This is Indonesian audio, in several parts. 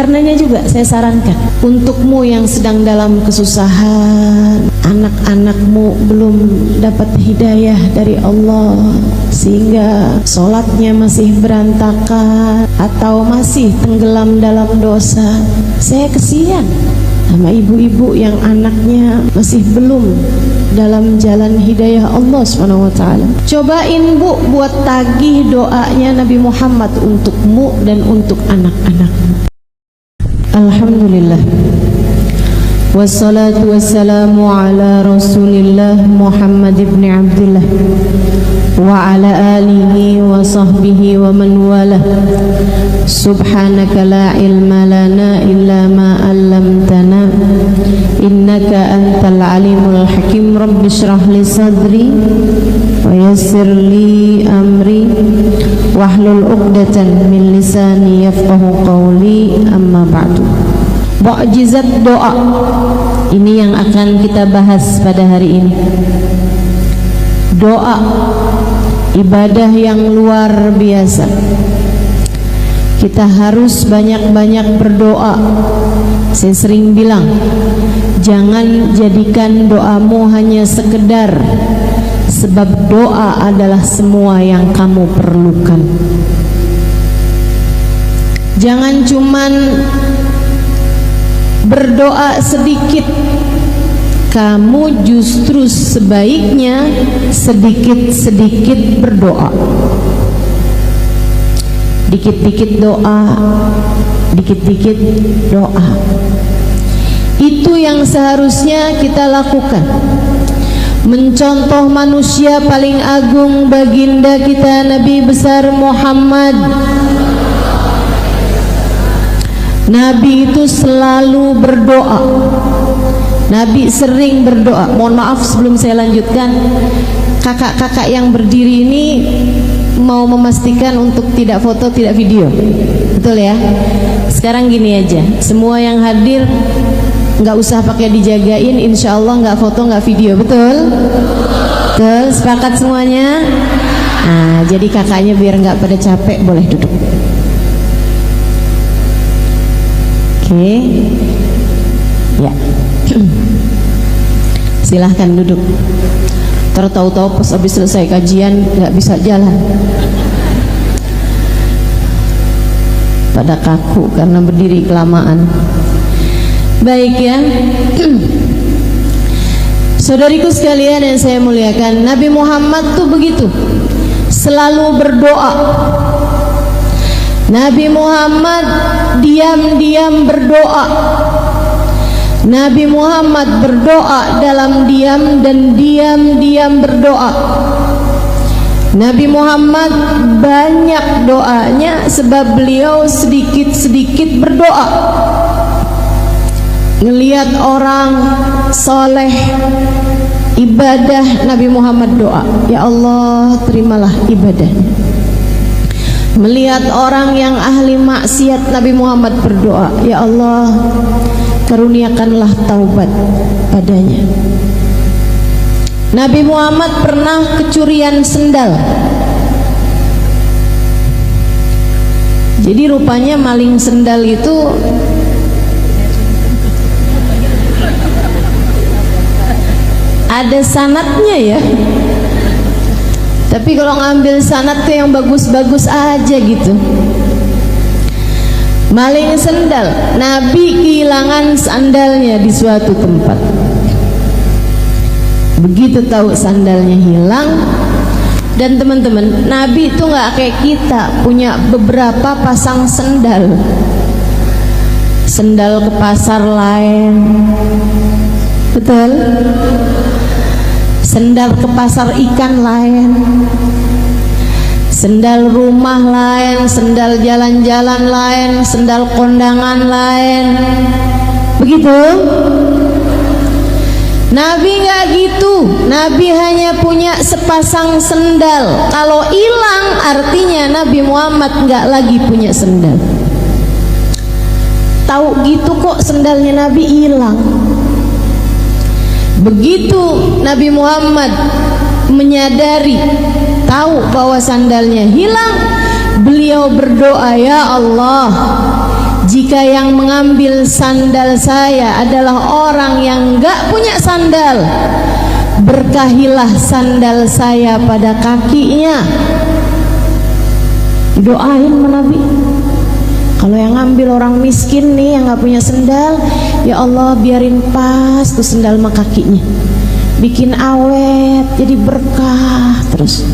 Karenanya juga saya sarankan untukmu yang sedang dalam kesusahan, anak-anakmu belum dapat hidayah dari Allah sehingga sholatnya masih berantakan atau masih tenggelam dalam dosa. Saya kesian sama ibu-ibu yang anaknya masih belum dalam jalan hidayah Allah SWT. Cobain Bu buat tagih doanya Nabi Muhammad untukmu dan untuk anak-anakmu. Alhamdulillah, wassalatu wassalamu ala Rasulillah Muhammad ibn Abdullah wa ala alihi wa sahbihi wa man walah. Subhanaka la ilma lana illa ma 'allamtana innaka antal alimul hakim. Rabbi shrah li sadri wa yassir li amri wahlul 'uqdatan min lisani yafqahu qawli. Amma ba'du. Mukjizat doa ini yang akan kita bahas pada hari ini. Doa ibadah yang luar biasa. Kita harus banyak-banyak berdoa. Saya sering bilang, jangan jadikan doamu hanya sekedar, sebab doa adalah semua yang kamu perlukan. Jangan cuman berdoa sedikit, kamu justru sebaiknya sedikit-sedikit berdoa. Dikit-dikit doa, dikit-dikit doa. Itu yang seharusnya kita lakukan. Mencontoh manusia paling agung, baginda kita Nabi besar Muhammad. Nabi itu selalu berdoa. Nabi sering berdoa. Mohon maaf sebelum saya lanjutkan, kakak-kakak yang berdiri ini mau memastikan untuk tidak foto, tidak video. Betul ya? Sekarang gini aja, semua yang hadir nggak usah pakai dijagain, insya Allah nggak foto, nggak video. Betul? Betul, sepakat semuanya? Nah, jadi kakaknya biar nggak pada capek, boleh duduk. Oke, ya, silahkan duduk. Tahu-tahu pas habis selesai kajian nggak bisa jalan, pada kaku karena berdiri kelamaan. Baik ya, saudariku sekalian yang saya muliakan, Nabi Muhammad tuh begitu, selalu berdoa. Nabi Muhammad diam-diam berdoa. Nabi Muhammad berdoa dalam diam dan diam-diam berdoa. Nabi Muhammad banyak doanya sebab beliau sedikit-sedikit berdoa. Ngelihat orang soleh ibadah, Nabi Muhammad doa, ya Allah terimalah ibadahnya. Melihat orang yang ahli maksiat, Nabi Muhammad berdoa, ya Allah karuniakanlah taubat padanya. Nabi Muhammad pernah kecurian sendal. Jadi rupanya maling sendal itu ada sanadnya ya. Tapi kalau ngambil sanad tuh yang bagus-bagus aja gitu. Maling sendal, Nabi kehilangan sandalnya di suatu tempat. Begitu tahu sandalnya hilang, dan teman-teman, Nabi itu nggak kayak kita punya beberapa pasang sendal. Sendal ke pasar lain, betul? Sendal ke pasar ikan lain, sendal rumah lain, sendal jalan-jalan lain, sendal kondangan lain. Begitu? Nabi nggak gitu. Nabi hanya punya sepasang sendal. Kalau hilang artinya Nabi Muhammad nggak lagi punya sendal. Tahu gitu kok sendalnya Nabi hilang. Begitu Nabi Muhammad menyadari, tahu bahwa sandalnya hilang, beliau berdoa, ya Allah, jika yang mengambil sandal saya adalah orang yang gak punya sandal, berkahilah sandal saya pada kakinya. Doain Nabi. Kalau yang ngambil orang miskin nih yang gak punya sandal, ya Allah biarin pas tuh sandal sama kakinya, bikin awet jadi berkah terus.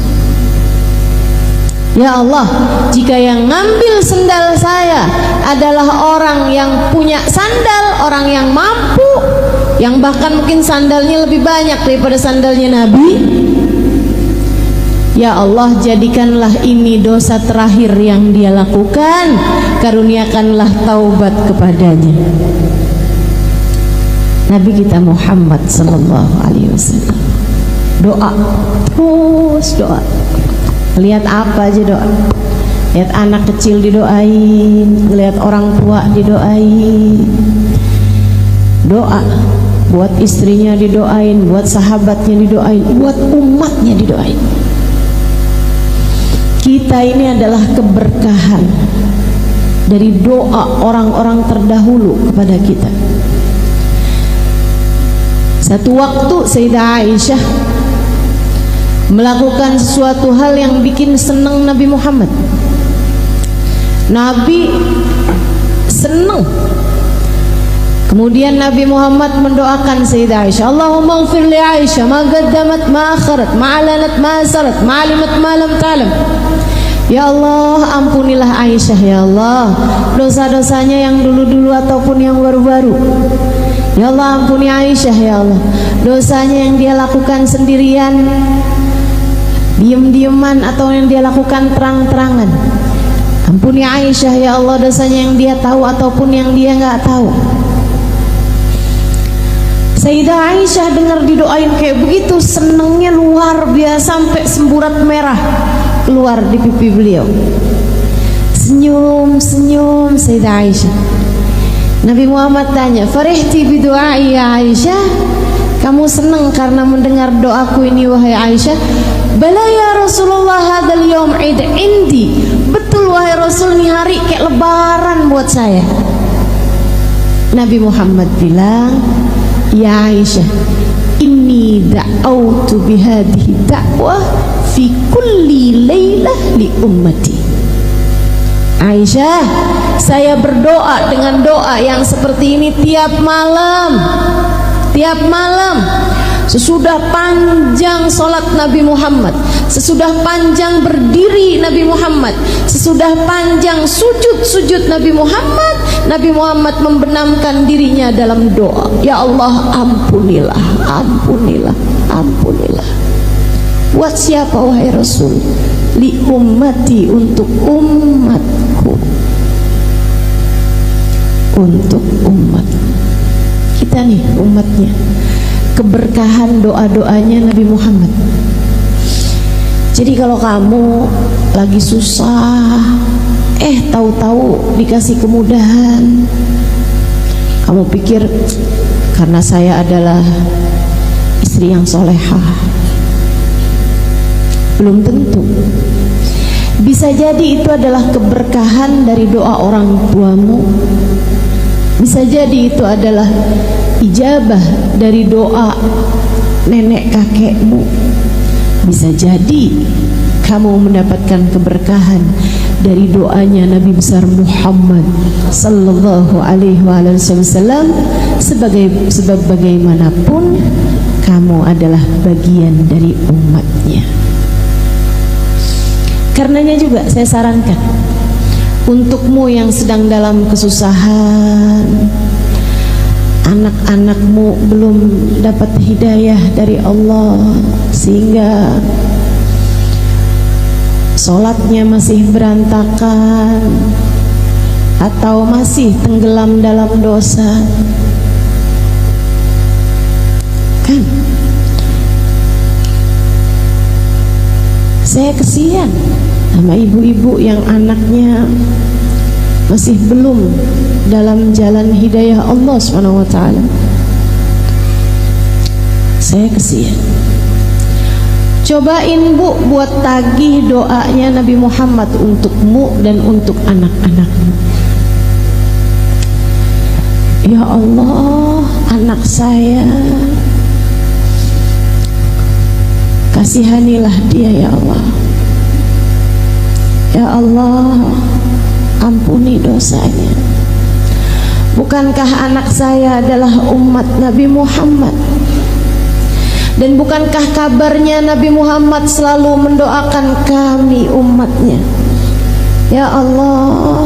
Ya Allah, jika yang ngambil sandal saya adalah orang yang punya sandal, orang yang mampu, yang bahkan mungkin sandalnya lebih banyak daripada sandalnya Nabi, ya Allah jadikanlah ini dosa terakhir yang dia lakukan, karuniakanlah taubat kepadanya. Nabi kita Muhammad sallallahu alaihi wasallam doa, terus doa. Lihat apa aja doa. Lihat anak kecil didoain, lihat orang tua didoain. Doa buat istrinya didoain, buat sahabatnya didoain, buat umatnya didoain. Kita ini adalah keberkahan dari doa orang-orang terdahulu kepada kita. Satu waktu Sayyidah Aisyah melakukan sesuatu hal yang bikin senang Nabi Muhammad. Nabi senang. Kemudian Nabi Muhammad mendoakan Sayyidah Aisyah, Allahumma ighfir li Aisyah ma qaddamat ma akharat ma alanat ma asarat ma alimat ma lam ta'lam. Ya Allah, ampunilah Aisyah ya Allah, dosa-dosanya yang dulu-dulu ataupun yang baru-baru. Ya Allah, ampuni Aisyah ya Allah, dosanya yang dia lakukan sendirian, diam-diaman atau yang dia lakukan terang-terangan. Ampuni Aisyah ya Allah, dosanya yang dia tahu ataupun yang dia nggak tahu. Sayyidah Aisyah dengar didoain kayak begitu, senangnya luar biasa sampai semburat merah keluar di pipi beliau. Senyum-senyum Sayyidah Aisyah. Nabi Muhammad tanya, "Farihti bi du'ai ya Aisyah? Kamu senang karena mendengar doaku ini wahai Aisyah?" "Bala ya Rasulullah, hadzal yaum 'id indi." Betul wahai Rasul, ini hari kayak lebaran buat saya. Nabi Muhammad bilang, "Ya Aisyah, inni da'autu bihadhihi da'wah fi kulli lailah li ummati." Aisyah, saya berdoa dengan doa yang seperti ini tiap malam. Tiap malam, sesudah panjang solat Nabi Muhammad, sesudah panjang berdiri Nabi Muhammad, sesudah panjang sujud Nabi Muhammad, Nabi Muhammad membenamkan dirinya dalam doa, ya Allah ampunilah, ampunilah, ampunilah. Buat siapa wahai Rasul? Li ummati, untuk umatku, untuk umat kita nih, umatnya. Keberkahan doa-doanya Nabi Muhammad. Jadi kalau kamu lagi susah, tahu-tahu dikasih kemudahan, kamu pikir karena saya adalah istri yang solehah. Belum tentu. Bisa jadi itu adalah keberkahan dari doa orang tuamu. Bisa jadi itu adalah ijabah dari doa nenek kakekmu. Bisa jadi kamu mendapatkan keberkahan dari doanya Nabi besar Muhammad sallallahu alaihi wasallam. Sebab bagaimanapun kamu adalah bagian dari umatnya. Karenanya juga saya sarankan untukmu yang sedang dalam kesusahan, anak-anakmu belum dapat hidayah dari Allah sehingga sholatnya masih berantakan atau masih tenggelam dalam dosa, kan saya kesian sama ibu-ibu yang anaknya masih belum dalam jalan hidayah Allah SWT. Saya kesian. Cobain Bu buat tagih doanya Nabi Muhammad untukmu dan untuk anak-anakmu. Ya Allah, anak saya, kasihanilah dia ya Allah. Ya Allah, ampuni dosanya. Bukankah anak saya adalah umat Nabi Muhammad? Dan bukankah kabarnya Nabi Muhammad selalu mendoakan kami umatnya? Ya Allah,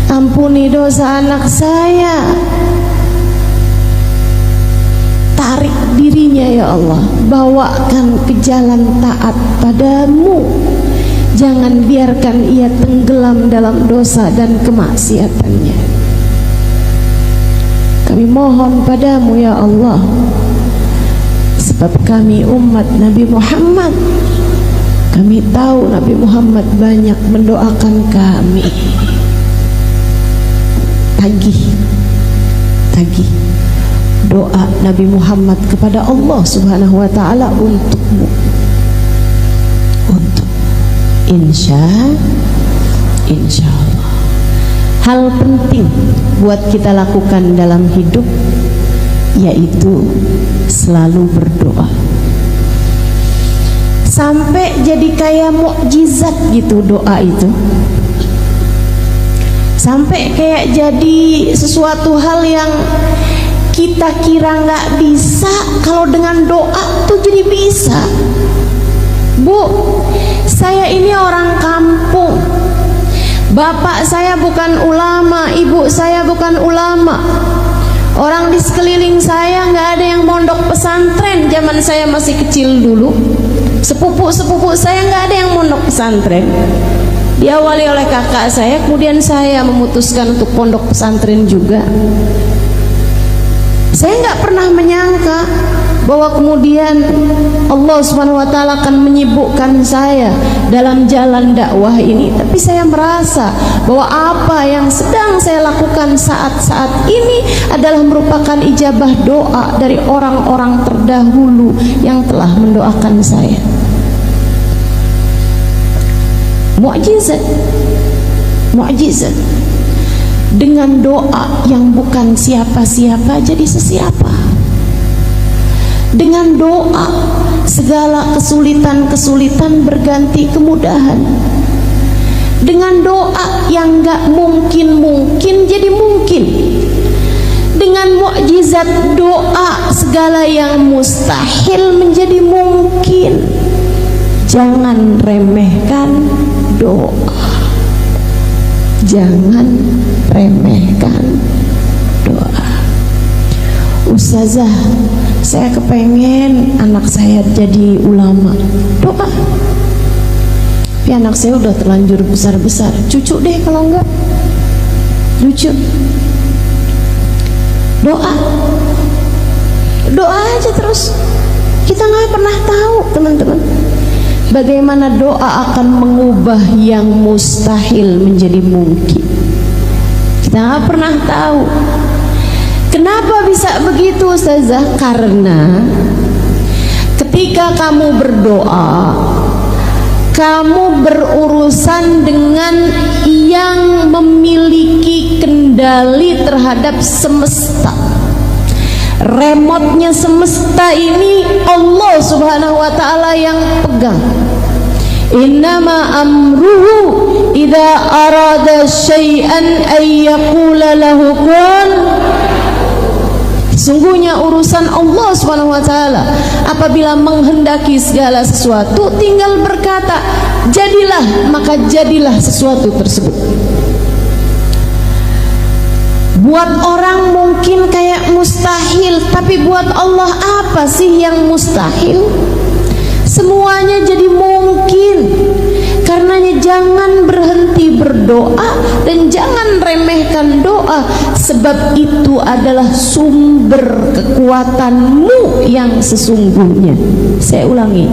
ampuni dosa anak saya. Tarik dirinya ya Allah, bawakan ke jalan taat padamu. Jangan biarkan ia tenggelam dalam dosa dan kemaksiatannya. Kami mohon padamu ya Allah, sebab kami umat Nabi Muhammad. Kami tahu Nabi Muhammad banyak mendoakan kami. Tagih doa Nabi Muhammad kepada Allah Subhanahu wa ta'ala untukmu, untuk insya Allah. Hal penting buat kita lakukan dalam hidup yaitu selalu berdoa, sampai jadi kayak mukjizat gitu doa itu, sampai kayak jadi sesuatu hal yang kita kira nggak bisa, kalau dengan doa tuh jadi bisa. Bu, saya ini orang kampung, bapak saya bukan ulama, ibu saya bukan ulama, orang di sekeliling saya nggak ada yang mondok pesantren zaman saya masih kecil dulu. Sepupu saya nggak ada yang mondok pesantren. Diawali oleh kakak saya, kemudian saya memutuskan untuk pondok pesantren juga. Saya nggak pernah menyangka bahwa kemudian Allah Subhanahu wa ta'ala akan menyibukkan saya dalam jalan dakwah ini. Tapi saya merasa bahwa apa yang sedang saya lakukan saat-saat ini adalah merupakan ijabah doa dari orang-orang terdahulu yang telah mendoakan saya. Mukjizat. Dengan doa yang bukan siapa-siapa jadi sesiapa. Dengan doa segala kesulitan berganti kemudahan. Dengan doa yang gak mungkin jadi mungkin. Dengan mukjizat doa segala yang mustahil menjadi mungkin. Jangan remehkan doa. Jangan remehkan doa. Ustazah, saya kepengen anak saya jadi ulama. Doa. Tapi anak saya udah terlanjur besar-besar. Cucu deh kalau enggak. Lucu. Doa. Doa aja terus. Kita nggak pernah tahu, teman-teman, bagaimana doa akan mengubah yang mustahil menjadi mungkin. Kita nggak pernah tahu. Kenapa bisa begitu, Ustazah? Karena ketika kamu berdoa, kamu berurusan dengan yang memiliki kendali terhadap semesta. Remote-nya semesta ini Allah Subhanahu wa ta'ala yang pegang. Innama amruhu idza arada syai'an ay yaqula lahu kun. Sungguhnya urusan Allah Subhanahu wa ta'ala apabila menghendaki segala sesuatu tinggal berkata jadilah, maka jadilah sesuatu tersebut. Buat orang mungkin kayak mustahil, tapi buat Allah apa sih yang mustahil? Semuanya jadi mungkin. Karenanya jangan berhenti berdoa dan jangan remehkan doa, sebab itu adalah sumber kekuatanmu yang sesungguhnya. Saya ulangi,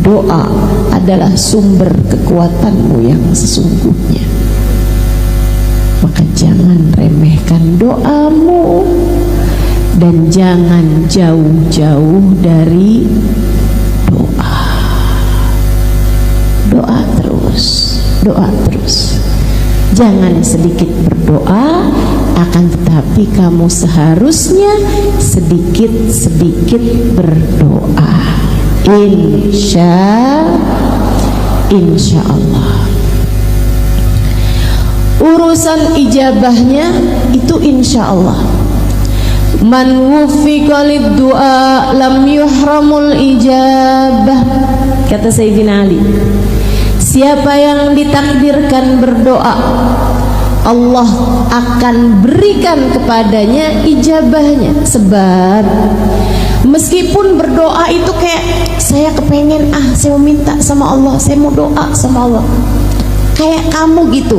doa adalah sumber kekuatanmu yang sesungguhnya. Maka jangan remehkan doamu dan jangan jauh-jauh dari doa. Doa terus, doa terus. Jangan sedikit berdoa, akan tetapi kamu seharusnya sedikit-sedikit berdoa. Insya Allah. Urusan ijabahnya itu insya Allah. Man wuffiqa lid-du'a lam yuhramul ijabah, kata Sayyidina Ali. Siapa yang ditakdirkan berdoa, Allah akan berikan kepadanya ijabahnya. Sebab meskipun berdoa itu kayak saya kepengen, saya mau minta sama Allah, saya mau doa sama Allah, kayak kamu gitu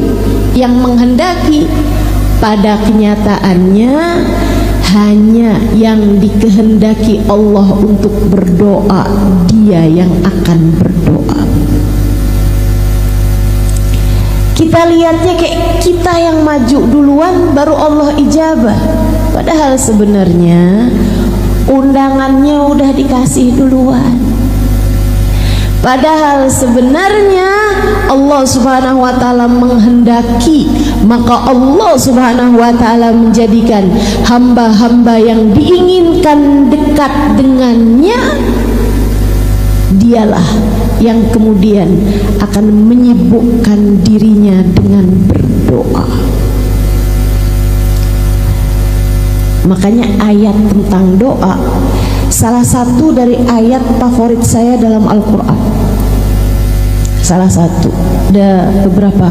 yang menghendaki, pada kenyataannya hanya yang dikehendaki Allah untuk berdoa, dia yang akan berdoa. Kita lihatnya kayak kita yang maju duluan baru Allah ijabah, padahal sebenarnya undangannya udah dikasih duluan. Padahal sebenarnya Allah Subhanahu wa taala menghendaki, maka Allah Subhanahu wa taala menjadikan hamba-hamba yang diinginkan dekat dengannya, dialah yang kemudian akan menyibukkan dirinya dengan berdoa. Makanya ayat tentang doa salah satu dari ayat favorit saya dalam Al-Quran. Salah satu, ada beberapa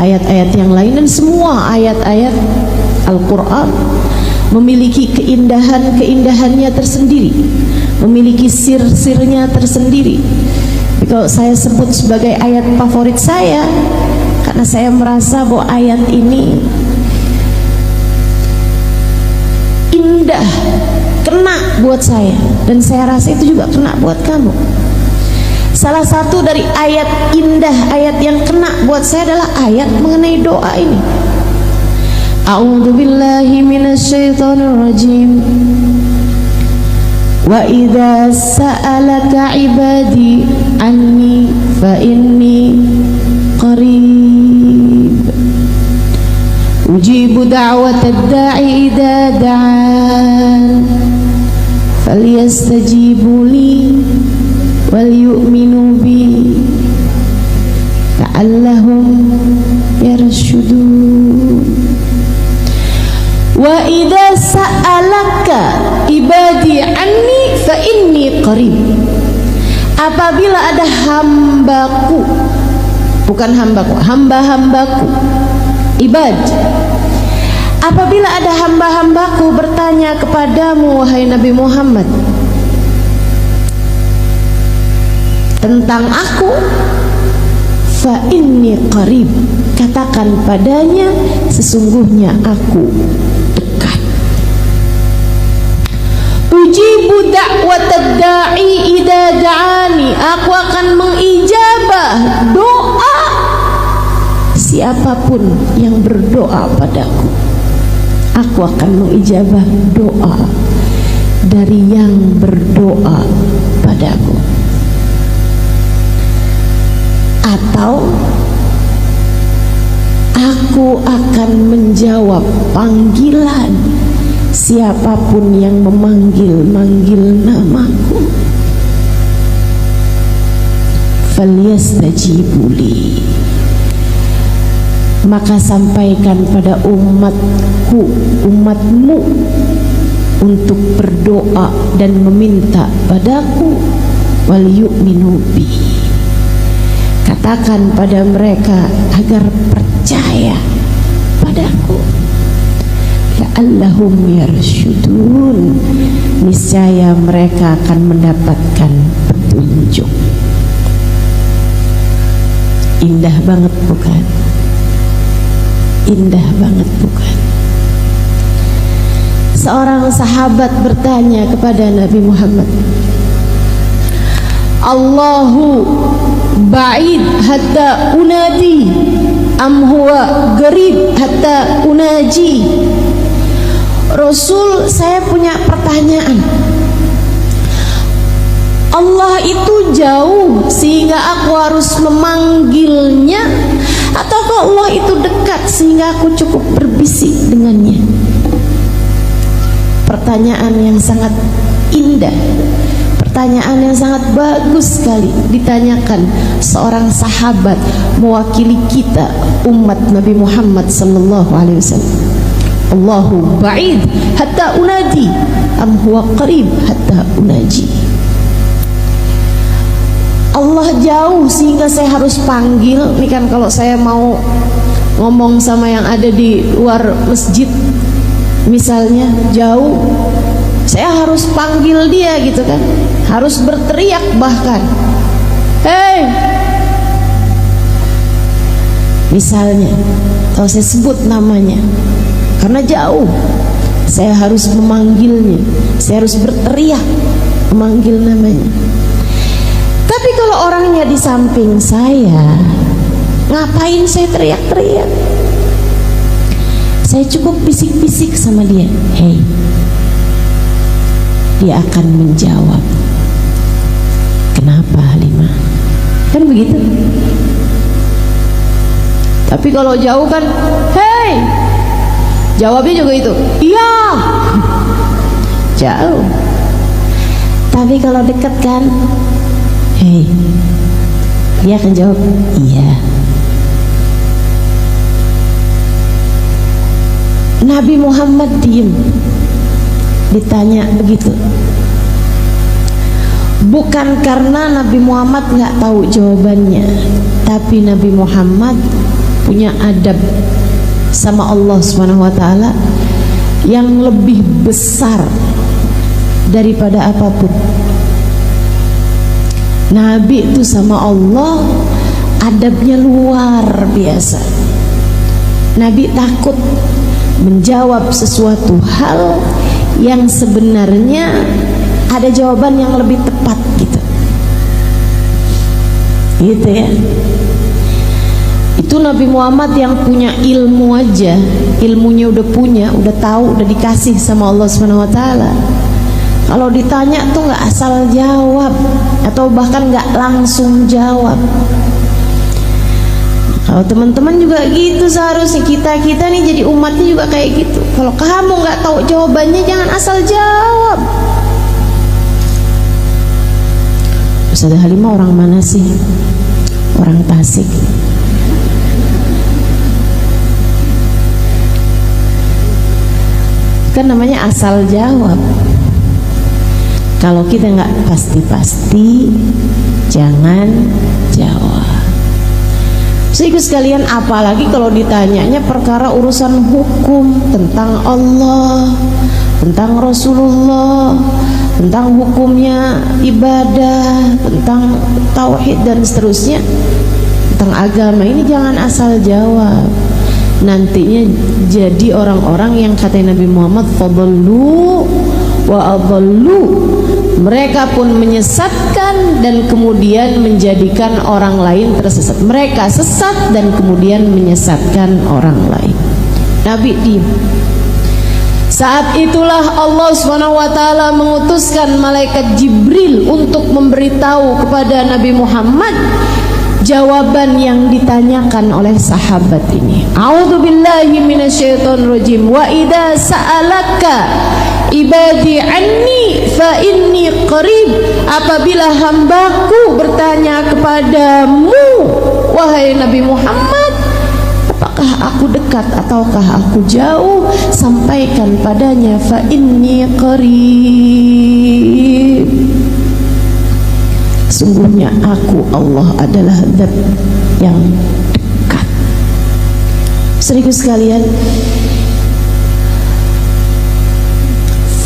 ayat-ayat yang lain, dan semua ayat-ayat Al-Quran memiliki keindahan-keindahannya tersendiri, memiliki sir-sirnya tersendiri. Kalau saya sebut sebagai ayat favorit saya, karena saya merasa bahwa ayat ini indah, kena buat saya, dan saya rasa itu juga kena buat kamu. Salah satu dari ayat indah, ayat yang kena buat saya adalah ayat mengenai doa ini. A'udzubillahi minasyaitonir rajim. Wa idza sa'alaka 'ibadi anni fa inni qarib ujibu da'watad da'i idza da'an falyastajibu li wal yu'minu bi la'allahum yarshudun. Wa idza sa'alaka ibadi anni fa inni qarib. Apabila ada hambaku, bukan hambaku, hamba-hambaku, ibad. Apabila ada hamba-hambaku bertanya kepadamu wahai Nabi Muhammad tentang aku, fa inni qarib, katakan padanya sesungguhnya aku dekat. Ujibu da'watad da'i idza da'ani, aku akan mengijabah doa siapapun yang berdoa padaku. Aku akan mengijabah doa dari yang berdoa padaku. Atau aku akan menjawab panggilan siapapun yang memanggil-manggil namaku. Falyastajibu li, maka sampaikan pada umatku, umatmu untuk berdoa dan meminta padaku. Wal yu'minu bi, katakan pada mereka agar percaya padaku. La'allahum yarshudun, niscaya mereka akan mendapatkan petunjuk. Indah banget bukan? Indah banget bukan? Seorang sahabat bertanya kepada Nabi Muhammad, Allahu ba'id hatta unadi am huwa garib hatta unaji. Rasul, saya punya pertanyaan. Allah itu jauh sehingga aku harus memanggilnya, ataukah Allah itu dekat sehingga aku cukup berbisik dengannya? pertanyaan yang sangat indah, pertanyaan yang sangat bagus sekali ditanyakan seorang sahabat mewakili kita umat Nabi Muhammad sallallahu alaihi wasallam. Allahu ba'id hatta unadi am huwa qarib hatta unaji. Allah jauh sehingga saya harus panggil. Ini kan kalau saya mau ngomong sama yang ada di luar masjid misalnya jauh, saya harus panggil dia gitu kan, harus berteriak bahkan, hei, misalnya kalau saya sebut namanya karena jauh, saya harus memanggilnya, saya harus berteriak memanggil namanya. Tapi kalau orangnya di samping saya, ngapain saya teriak-teriak? Saya cukup bisik-bisik sama dia, hei. Dia akan menjawab, kenapa Halimah? Kan begitu. Tapi kalau jauh kan, hei, jawabnya juga itu, iya. Jauh. Tapi kalau dekat kan, hei, dia akan jawab, iya. Nabi Muhammad diem, ditanya begitu. Bukan karena Nabi Muhammad nggak tahu jawabannya, tapi Nabi Muhammad punya adab sama Allah Subhanahu wa taala yang lebih besar daripada apapun. Nabi itu sama Allah adabnya luar biasa. Nabi takut menjawab sesuatu hal yang sebenarnya ada jawaban yang lebih tepat gitu. Gitu ya. Itu Nabi Muhammad yang punya ilmu aja, ilmunya udah punya, udah tahu, udah dikasih sama Allah Subhanahu wa taala. Kalau ditanya tuh nggak asal jawab atau bahkan nggak langsung jawab. Kalau teman-teman juga gitu, seharusnya kita nih jadi umatnya juga kayak gitu. Kalau kamu nggak tahu jawabannya, jangan asal jawab. Ustazah Halimah orang mana sih? Orang Tasik. Kan namanya asal jawab. Kalau kita nggak pasti-pasti, jangan jawab. Sehingga sekalian, apalagi kalau ditanyanya perkara urusan hukum tentang Allah, tentang Rasulullah, tentang hukumnya ibadah, tentang tauhid dan seterusnya, tentang agama, ini jangan asal jawab. Nantinya jadi orang-orang yang kata Nabi Muhammad, fadallu wa adallu. Mereka pun menyesatkan dan kemudian menjadikan orang lain tersesat. Mereka sesat dan kemudian menyesatkan orang lain. Nabi diam. Saat itulah Allah SWT mengutuskan malaikat Jibril untuk memberitahu kepada Nabi Muhammad jawaban yang ditanyakan oleh sahabat ini. A'udzubillahi minasyaitonirrajim. Wa idza sa'alaka ibadi anni fa inni qarib. Apabila hambaku bertanya kepadamu, wahai Nabi Muhammad, apakah aku dekat ataukah aku jauh, sampaikan padanya fa inni qarib. Sungguhnya aku Allah adalah zat yang dekat. Serius sekalian,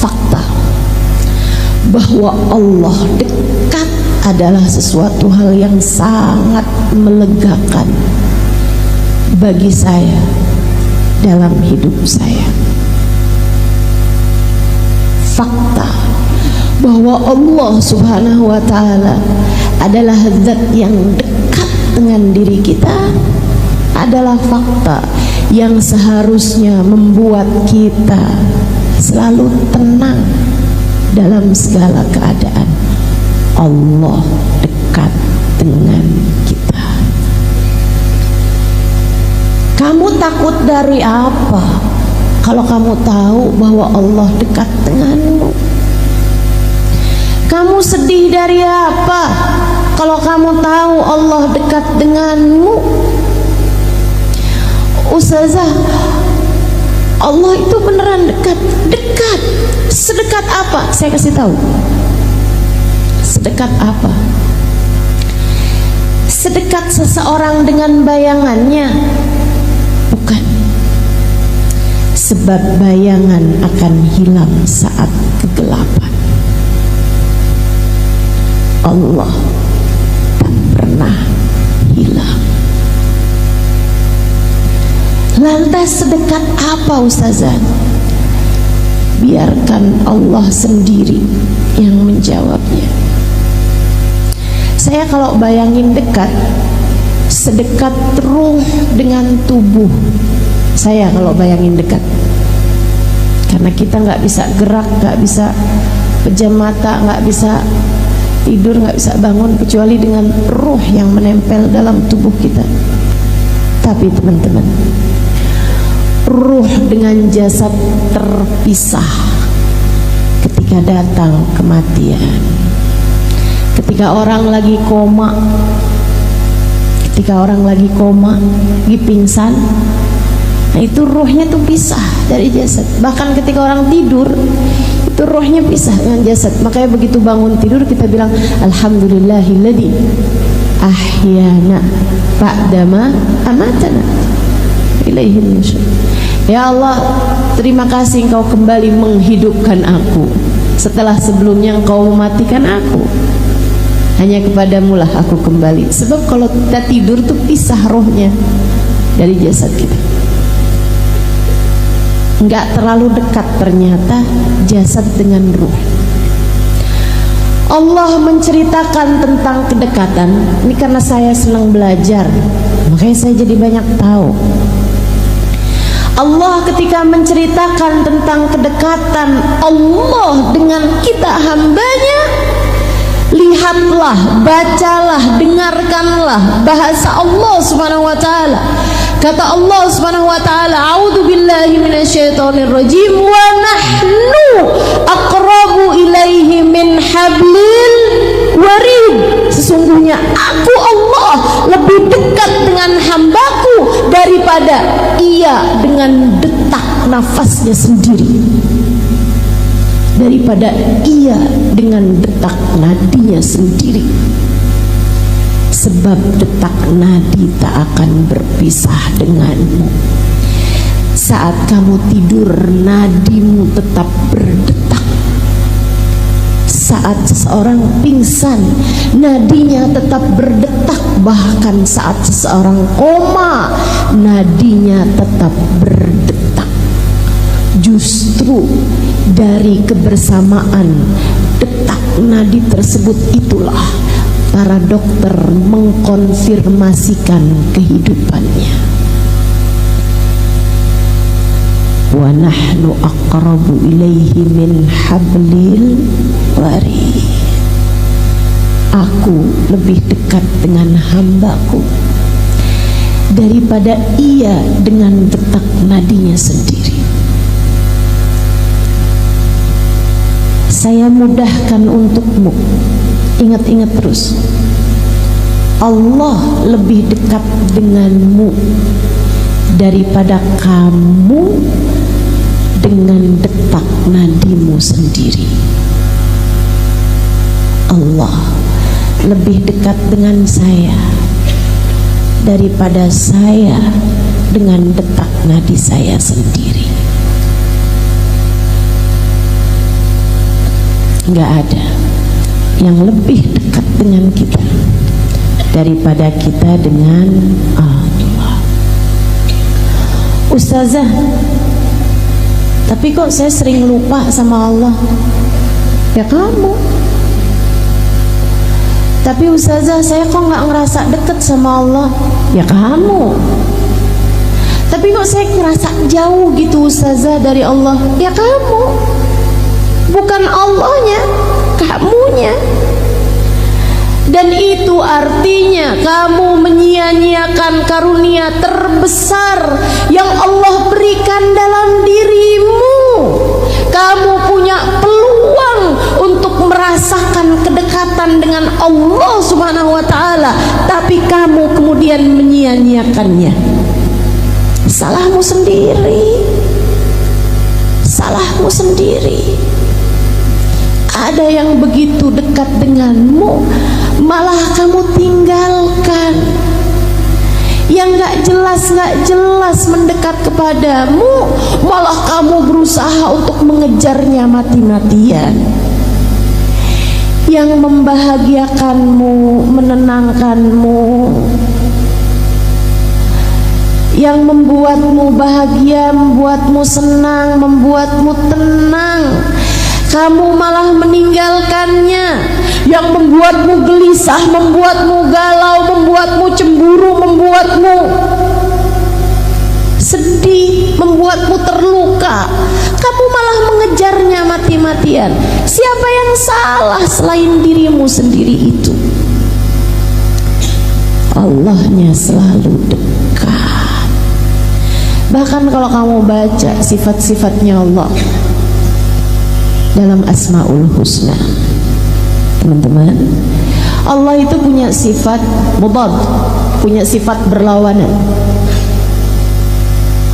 fakta bahwa Allah dekat adalah sesuatu hal yang sangat melegakan bagi saya dalam hidup saya. Fakta bahwa Allah Subhanahu wa ta'ala adalah zat yang dekat dengan diri kita adalah fakta yang seharusnya membuat kita selalu tenang dalam segala keadaan. Allah dekat dengan kita. Kamu takut dari apa? kalau kamu tahu bahwa Allah dekat denganmu? Kamu sedih dari apa kalau kamu tahu Allah dekat denganmu? Ustazah, Allah itu beneran dekat. Dekat. Sedekat apa? Saya kasih tahu. Sedekat apa? Sedekat seseorang dengan bayangannya? Bukan. Sebab bayangan akan hilang saat kegelapan. Allah tak pernah hilang. Lantas sedekat apa Ustazah? Biarkan Allah sendiri yang menjawabnya. Saya kalau bayangin dekat, sedekat ruh dengan tubuh. Saya kalau bayangin dekat, karena kita nggak bisa gerak, nggak bisa pejam mata, nggak bisa tidur, nggak bisa bangun kecuali dengan ruh yang menempel dalam tubuh kita. Tapi teman-teman, ruh dengan jasad terpisah ketika datang kematian. Ketika orang lagi koma, lagi pingsan, nah itu ruhnya tuh pisah dari jasad. Bahkan ketika orang tidur, itu rohnya pisah dengan jasad. Makanya begitu bangun tidur kita bilang alhamdulillahilladzi ahyana ba'dama amatana ilaihil nusyur. Ya Allah, terima kasih Engkau kembali menghidupkan aku setelah sebelumnya Engkau mematikan aku. Hanya kepadamu lah aku kembali. Sebab kalau kita tidur tuh pisah rohnya dari jasad kita. Enggak terlalu dekat ternyata jasad dengan ruh. Allah menceritakan tentang kedekatan. Ini karena saya senang belajar, makanya saya jadi banyak tahu. Allah ketika menceritakan tentang kedekatan Allah dengan kita hambanya, lihatlah, bacalah, dengarkanlah bahasa Allah Subhanahu wa taala. Kata Allah Subhanahu wa taala, "A'udzu billahi minasyaitonir rajim wa nahnu aqrabu ilaihi min hablil warid." Sesungguhnya aku Allah lebih dekat dengan hambaku daripada ia dengan detak nafasnya sendiri, daripada ia dengan detak nadinya sendiri. Sebab detak nadi tak akan berpisah denganmu. Saat kamu tidur, nadimu tetap berdetak. Saat seseorang pingsan, nadinya tetap berdetak. Bahkan saat seseorang koma, nadinya tetap berdetak. Justru dari kebersamaan detak nadi tersebut itulah para dokter mengkonfirmasikan kehidupannya. Wa nahnu aqrabu ilaihi min hablil warid. Aku lebih dekat dengan hambaku daripada ia dengan detak nadinya sendiri. Saya mudahkan untukmu. Ingat-ingat terus, Allah lebih dekat denganmu daripada kamu dengan detak nadimu sendiri. Allah lebih dekat dengan saya daripada saya dengan detak nadi saya sendiri. Enggak ada yang lebih dekat dengan kita daripada kita dengan Allah. Ustazah, tapi kok saya sering lupa sama Allah? Ya kamu. Tapi Ustazah, saya kok nggak ngerasa deket sama Allah? Ya kamu. Tapi kok saya ngerasa jauh gitu Ustazah dari Allah? Ya kamu. Bukan Allahnya, kamunya. Dan itu artinya kamu menyia-nyiakan karunia terbesar yang Allah berikan dalam dirimu. Kamu punya peluang untuk merasakan kedekatan dengan Allah Subhanahu wa ta'ala, tapi kamu kemudian menyia-nyiakannya. Salahmu sendiri. Salahmu sendiri. Ada yang begitu dekat denganmu, malah kamu tinggalkan. Yang gak jelas mendekat kepadamu, malah kamu berusaha untuk mengejarnya mati-matian. Yang membahagiakanmu, menenangkanmu, yang membuatmu bahagia, membuatmu senang, membuatmu tenang, kamu malah meninggalkannya. Yang membuatmu gelisah, membuatmu galau, membuatmu cemburu, membuatmu sedih, membuatmu terluka, kamu malah mengejarnya mati-matian. Siapa yang salah selain dirimu sendiri itu? Allahnya selalu dekat. Bahkan kalau kamu baca sifat-sifatnya Allah dalam Asmaul Husna, teman-teman, Allah itu punya sifat mudad, punya sifat berlawanan.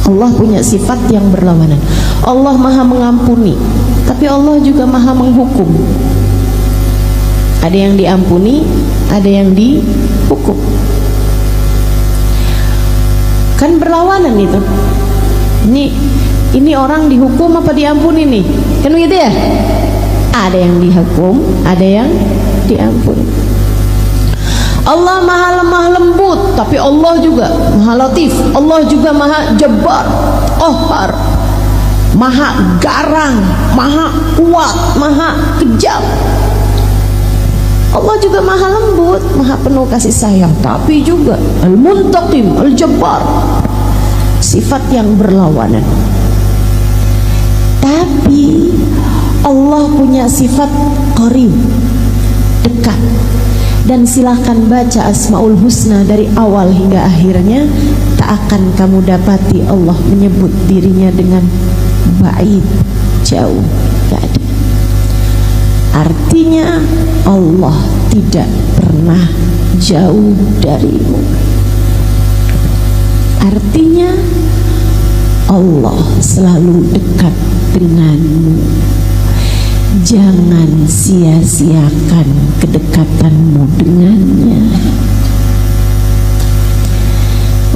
Allah punya sifat yang berlawanan. Allah maha mengampuni, tapi Allah juga maha menghukum. Ada yang diampuni, ada yang dihukum. Kan berlawanan itu. Ini orang dihukum apa diampuni nih? Kan begitu ya? Ada yang dihukum, ada yang diampuni. Allah maha lemah lembut, tapi Allah juga maha latif. Allah juga maha jabbar, qahar, maha garang, maha kuat, maha kejam. Allah juga maha lembut, maha penuh kasih sayang, tapi juga al-muntaqim, al-jabbar, sifat yang berlawanan. Tapi Allah punya sifat qarib, dekat. Dan silahkan baca Asmaul Husna dari awal hingga akhirnya, tak akan kamu dapati Allah menyebut dirinya dengan ba'id, jauh, gak ada. Artinya Allah tidak pernah jauh darimu. Artinya Allah selalu dekat denganmu. Jangan sia-siakan kedekatanmu dengannya.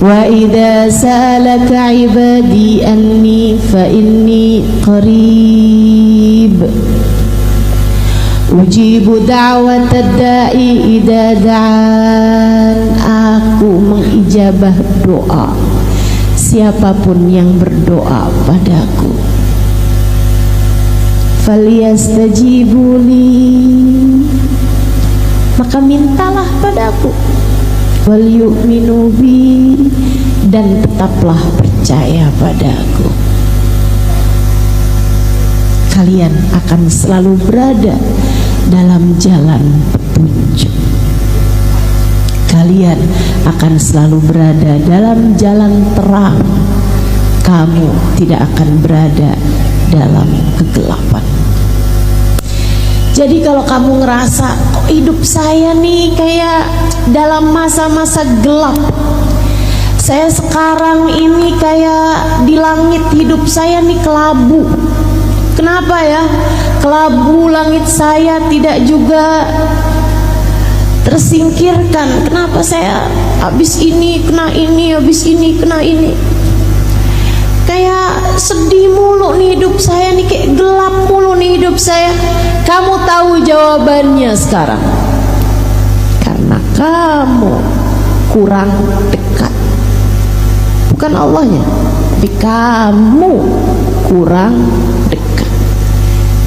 Wa idza sa'alaka 'ibadi anni fa inni qarib ujibu da'watad da'i idza da'an. Aku mengijabah doa siapapun yang berdoa padaku. Falyastajibuli, maka mintalah padaku. Wal yu'minu bi, dan tetaplah percaya padaku. Kalian akan selalu berada dalam jalan petunjuk. Kalian akan selalu berada dalam jalan terang. Kamu tidak akan berada dalam kegelapan. Jadi kalau kamu ngerasa kok hidup saya nih kayak dalam masa-masa gelap, saya sekarang ini kayak di langit hidup saya nih kelabu. Kenapa ya? Kelabu langit saya tidak juga tersingkirkan. Kenapa saya habis ini kena ini, habis ini kena ini? Kayak sedih mulu nih hidup saya nih, kayak gelap mulu nih hidup saya. Kamu tahu jawabannya sekarang. Karena kamu kurang dekat. Bukan Allahnya, tapi kamu kurang dekat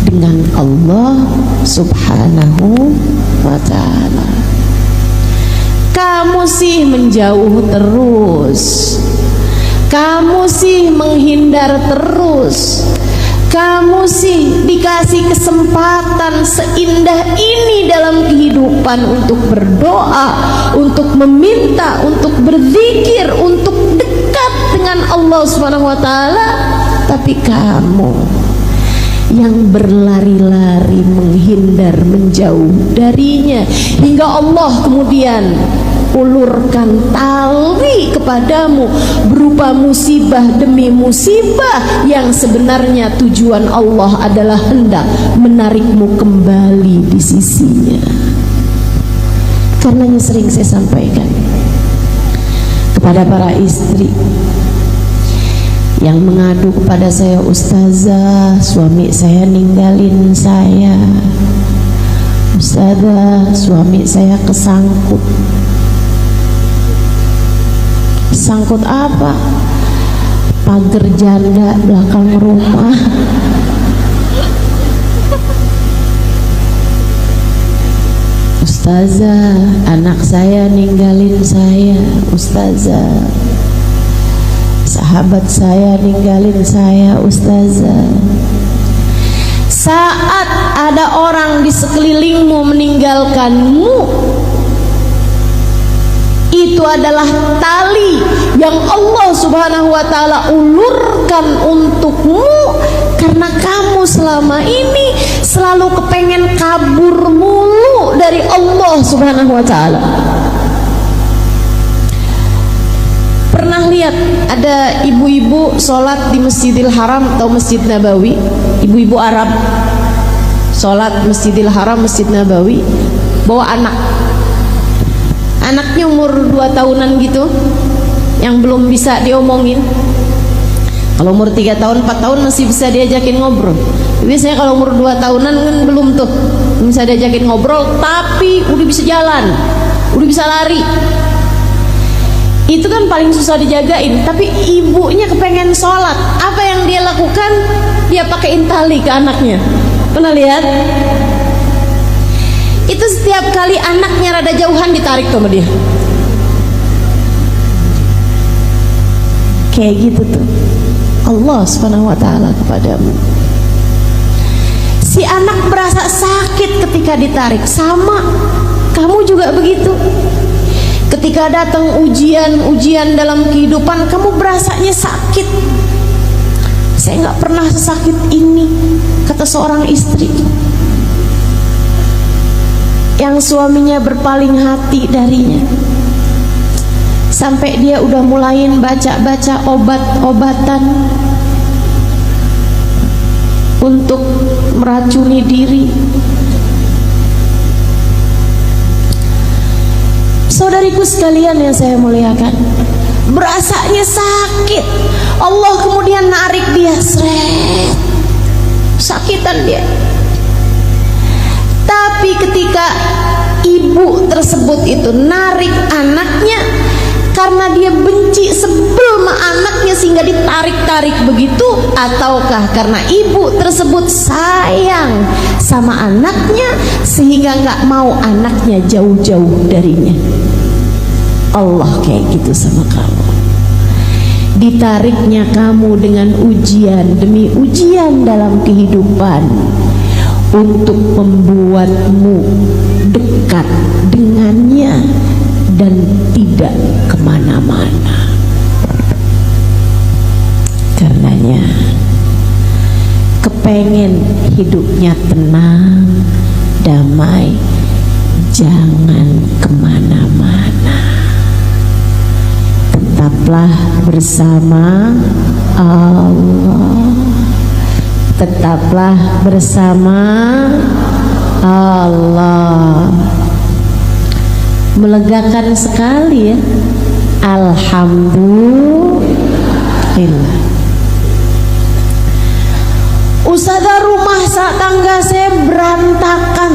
dengan Allah Subhanahu wa ta'ala. Kamu sih menjauh terus, kamu sih menghindar terus, Kamu sih dikasih kesempatan seindah ini dalam kehidupan untuk berdoa, untuk meminta, untuk berzikir, untuk dekat dengan Allah Subhanahu wa taala, tapi kamu yang berlari-lari menghindar, menjauh darinya, hingga Allah kemudian ulurkan tali kepadamu berupa musibah demi musibah yang sebenarnya tujuan Allah adalah hendak menarikmu kembali di sisinya. Karenanya sering saya sampaikan kepada para istri yang mengadu kepada saya, "Ustazah, suami saya ninggalin saya. Ustazah, suami saya kesangkut." Sangkut apa? Pagar janda belakang rumah. Ustazah, anak saya ninggalin saya. Ustazah, sahabat saya ninggalin saya. Ustazah, saat ada orang di sekelilingmu meninggalkanmu, itu adalah tali yang Allah Subhanahu wa taala ulurkan untukmu, karena kamu selama ini selalu kepengen kabur mulu dari Allah Subhanahu wa taala. Pernah lihat ada ibu-ibu sholat di Masjidil Haram atau Masjid Nabawi, ibu-ibu Arab sholat Masjidil Haram, Masjid Nabawi, bawa anaknya umur 2 tahunan gitu, yang belum bisa diomongin. Kalau umur 3 tahun, 4 tahun masih bisa diajakin ngobrol. Biasanya kalau umur 2 tahunan kan belum tuh bisa diajakin ngobrol, tapi udah bisa jalan, udah bisa lari. Itu kan paling susah dijagain. Tapi ibunya kepengen sholat, apa yang dia lakukan? Dia pakein tali ke anaknya. Pernah lihat? Itu setiap kali anaknya rada jauhan ditarik sama dia. Kayak gitu tuh Allah Subhanahu wa taala kepadamu. Si anak berasa sakit ketika ditarik, sama kamu juga begitu. Ketika datang ujian dalam kehidupan, kamu berasanya sakit. Saya nggak pernah sesakit ini, kata seorang istri yang suaminya berpaling hati darinya, sampai dia udah mulain baca-baca obat-obatan untuk meracuni diri. Saudariku sekalian yang saya muliakan, berasanya sakit, Allah kemudian narik dia, seret, sakitan dia. Tapi ketika ibu tersebut itu narik anaknya, karena dia benci, sebel sama anaknya sehingga ditarik-tarik begitu, ataukah karena ibu tersebut sayang sama anaknya sehingga nggak mau anaknya jauh-jauh darinya? Allah kayak gitu sama kamu. Ditariknya kamu dengan ujian demi ujian dalam kehidupan untuk membuatmu dekat dengannya dan tidak kemana-mana. Karenanya kepengen hidupnya tenang, damai, jangan kemana-mana. Tetaplah bersama Allah. Tetaplah bersama Allah. Melegakan sekali ya. Alhamdulillah. Ustazah, rumah tangga saya berantakan.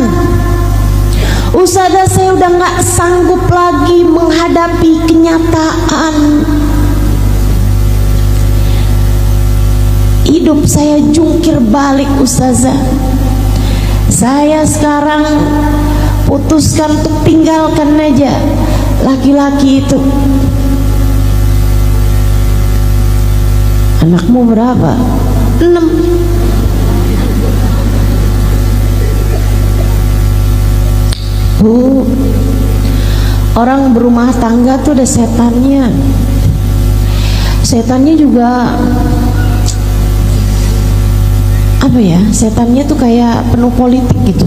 Ustazah, saya udah gak sanggup lagi menghadapi kenyataan. Hidup saya jungkir balik Ustazah. Saya sekarang putuskan untuk tinggalkan aja laki-laki itu. Anakmu berapa? 6. Orang berumah tangga tuh ada setannya. Setannya juga apa ya? Setannya tuh kayak penuh politik gitu.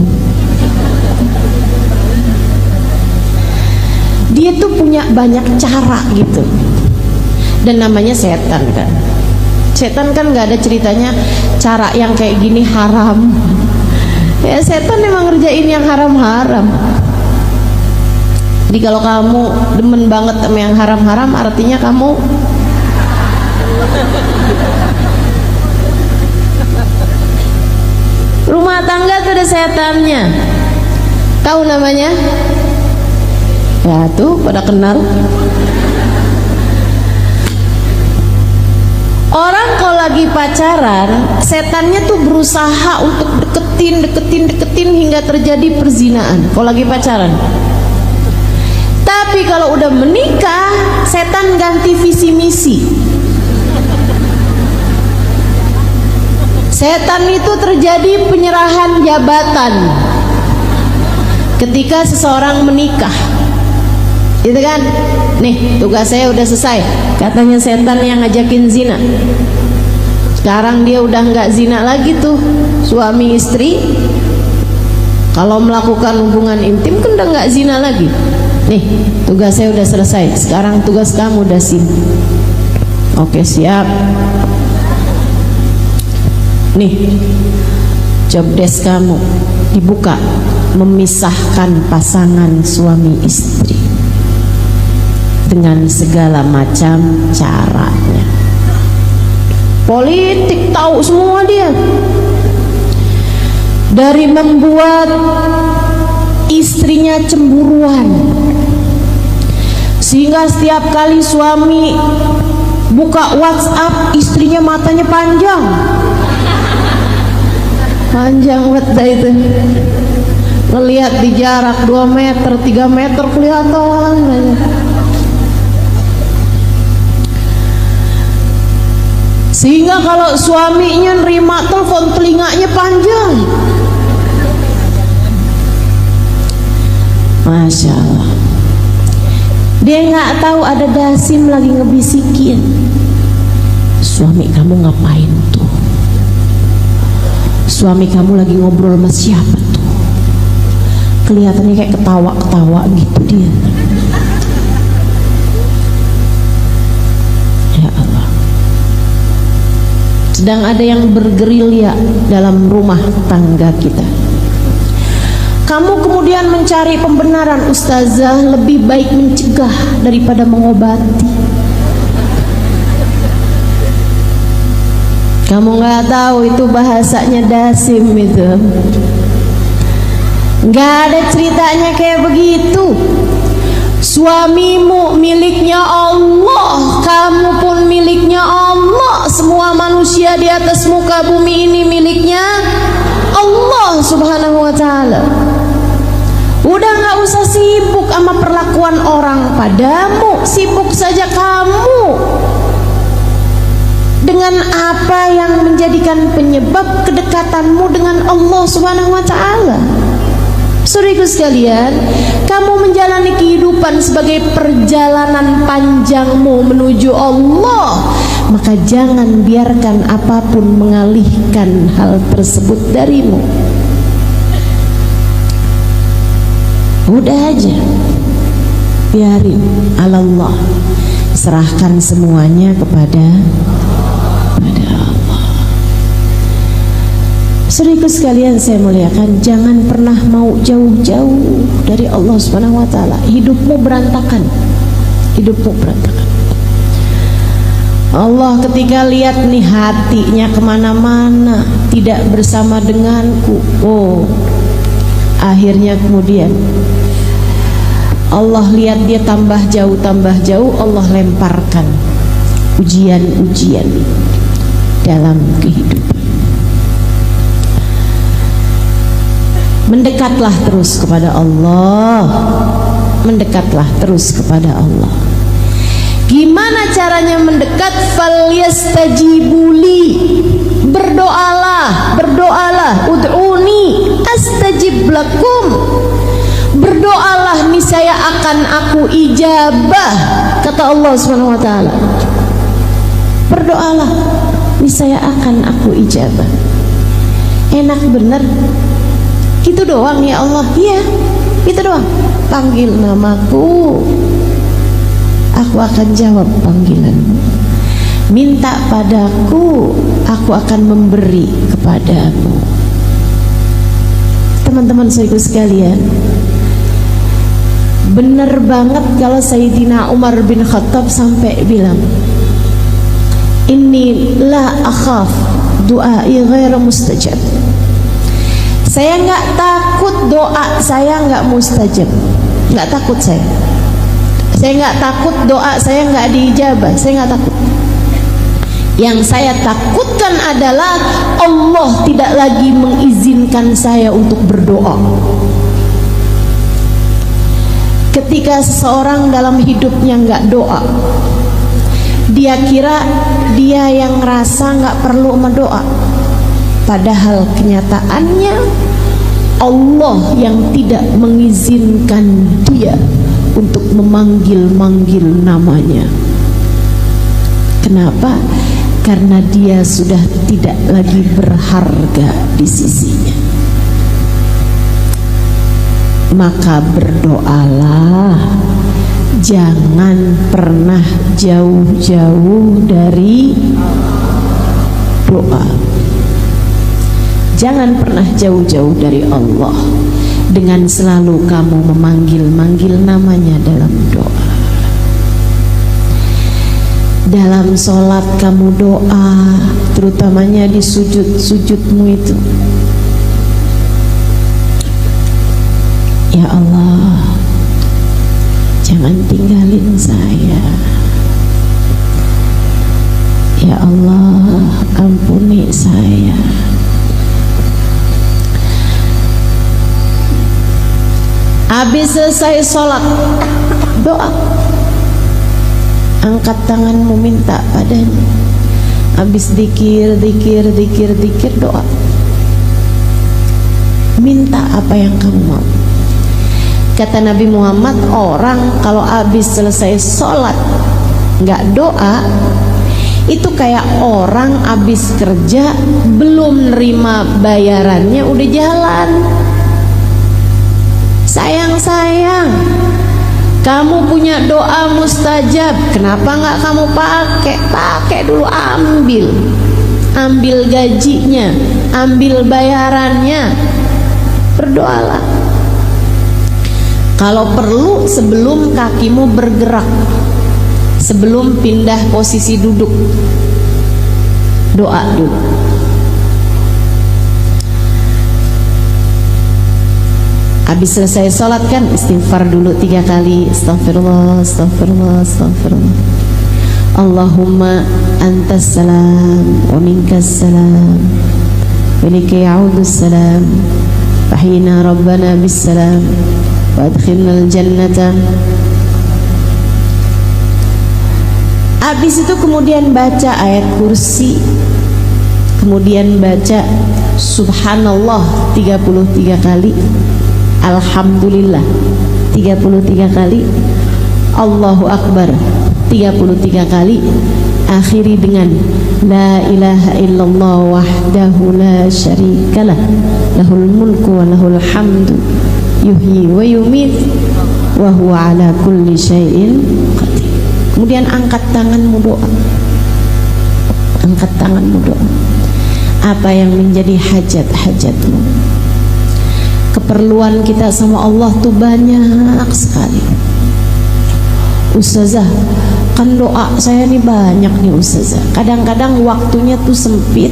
Dia tuh punya banyak cara gitu. Dan namanya setan kan. Setan kan nggak ada ceritanya cara yang kayak gini haram. Ya setan memang ngerjain yang haram-haram. Jadi kalau kamu demen banget sama yang haram-haram, artinya kamu rumah tangga tuh ada setannya. Tahu namanya? Ya tuh pada kenal. Orang kalau lagi pacaran, setannya tuh berusaha untuk deketin hingga terjadi perzinaan. Kalau lagi pacaran. Tapi kalau udah menikah, setan ganti visi misi. Setan itu terjadi penyerahan jabatan ketika seseorang menikah. Gitu kan? Nih, tugas saya udah selesai. Katanya setan yang ngajakin zina. Sekarang dia udah nggak zina lagi tuh, suami istri. Kalau melakukan hubungan intim kan udah nggak zina lagi. Nih, tugas saya udah selesai. Sekarang tugas kamu udah sini. Oke, siap. Nih, job desk kamu dibuka, memisahkan pasangan suami istri dengan segala macam caranya. Politik tahu semua dia. Dari membuat istrinya cemburuan, sehingga setiap kali suami buka WhatsApp, istrinya matanya panjang banget itu, ngelihat di jarak 2 meter 3 meter kelihatan aja. Sehingga kalau suaminya nerima telepon, telinganya panjang. Masya Allah. Dia nggak tahu ada Dasim lagi ngebisikin, suami kamu ngapain tuh? Suami kamu lagi ngobrol sama siapa tuh? Kelihatannya kayak ketawa-ketawa gitu dia. Ya Allah. Sedang ada yang bergerilya dalam rumah tangga kita. Kamu kemudian mencari pembenaran, ustazah, lebih baik mencegah daripada mengobati. Kamu nggak tahu itu bahasanya Dasim itu. Nggak ada ceritanya kayak begitu. Suamimu miliknya Allah, kamu pun miliknya Allah. Semua manusia di atas muka bumi ini miliknya Allah Subhanahu wa ta'ala. Udah nggak usah sibuk sama perlakuan orang padamu, sibuk saja kamu dengan apa yang menjadikan penyebab kedekatanmu dengan Allah Subhanahu wa ta'ala. Saudaraku sekalian, kamu menjalani kehidupan sebagai perjalanan panjangmu menuju Allah, maka jangan biarkan apapun mengalihkan hal tersebut darimu. Udah aja, biarin, Allah, serahkan semuanya kepada Allah. Saudaraku sekalian saya muliakan, jangan pernah mau jauh-jauh dari Allah Subhanahu wa ta'ala. Hidupmu berantakan. Allah ketika lihat nih hatinya kemana-mana, tidak bersama denganku, akhirnya kemudian Allah lihat dia tambah jauh, Allah lemparkan ujian-ujian dalam kehidupan. Mendekatlah terus kepada Allah. Gimana caranya mendekat? Falyastajibuli. Berdoalah, ud'uni astajib lakum. Berdoalah akan aku ijabah, kata Allah Subhanahu wa taala. Berdoalah, niscaya akan aku ijabah. Enak bener gitu doang ya Allah. Iya, itu doang. Panggil namaku, aku akan jawab panggilanmu. Minta padaku, aku akan memberi kepadamu. Teman-teman saudaraku sekalian, bener banget kalau Sayyidina Umar bin Khattab sampai bilang, inni la akhaf du'ai ghairu mustajab. Saya nggak takut doa saya nggak mustajab, nggak takut saya. Saya nggak takut doa saya nggak diijabah, saya nggak takut. Yang saya takutkan adalah Allah tidak lagi mengizinkan saya untuk berdoa. Ketika seseorang dalam hidupnya nggak doa, dia kira dia yang ngerasa nggak perlu mendoa. Padahal kenyataannya Allah yang tidak mengizinkan dia untuk memanggil-manggil namanya. Kenapa? Karena dia sudah tidak lagi berharga di sisinya. Maka berdoalah, jangan pernah jauh-jauh dari doa. Jangan pernah jauh-jauh dari Allah dengan selalu kamu memanggil-manggil namanya dalam doa. Dalam sholat kamu doa, terutamanya di sujud-sujudmu itu. Ya Allah, jangan tinggalin saya. Ya Allah, ampuni saya. Habis selesai sholat, doa. Angkat tanganmu minta padanya. Habis zikir, doa. Minta apa yang kamu mau. Kata Nabi Muhammad, orang kalau habis selesai sholat nggak doa, itu kayak orang habis kerja belum nerima bayarannya udah jalan. Sayang, kamu punya doa mustajab, kenapa nggak kamu pakai dulu, ambil gajinya, ambil bayarannya, berdoalah. Kalau perlu sebelum kakimu bergerak, sebelum pindah posisi duduk, doa dulu. Habis selesai sholat kan istighfar dulu 3 kali. Astaghfirullah, astaghfirullah, astaghfirullah. Allahumma antas salam wa minkas salam wa ilika ya'udus salam. Fahyina rabbana bis salam wa adkhilnal jannata. Habis itu kemudian baca ayat kursi, kemudian baca subhanallah 33 kali, alhamdulillah 33 kali, Allahu Akbar 33 kali. Akhiri dengan la ilaha illallah wahdahu la syarikalah lahul mulku wa lahul hamdu yuhyi wa yumit wa huwa ala kulli syai'in qadir. Kemudian angkat tanganmu doa. Angkat tanganmu doa. Apa yang menjadi hajat-hajatmu? Keperluan kita sama Allah tuh banyak sekali. Ustazah, kan doa saya nih banyak nih Ustazah. Kadang-kadang waktunya tuh sempit.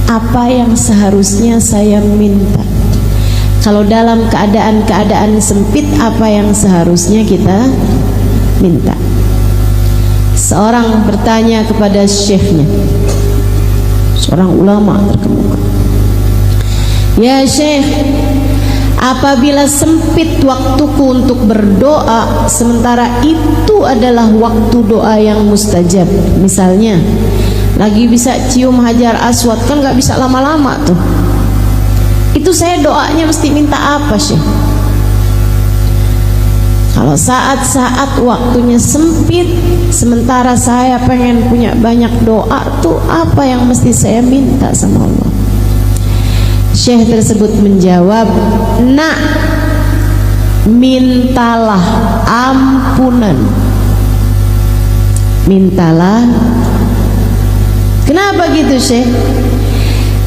Apa yang seharusnya saya minta? Kalau dalam keadaan sempit, apa yang seharusnya kita minta? Seorang bertanya kepada syekhnya, seorang ulama terkemuka, ya Syekh, apabila sempit waktuku untuk berdoa, sementara itu adalah waktu doa yang mustajab. Misalnya lagi bisa cium hajar aswad, kan gak bisa lama-lama tuh. Itu saya doanya mesti minta apa Syekh? Kalau saat-saat waktunya sempit, sementara saya pengen punya banyak doa, tuh apa yang mesti saya minta sama Allah? Syekh tersebut menjawab, nak, mintalah ampunan. Mintalah. Kenapa gitu, Syekh?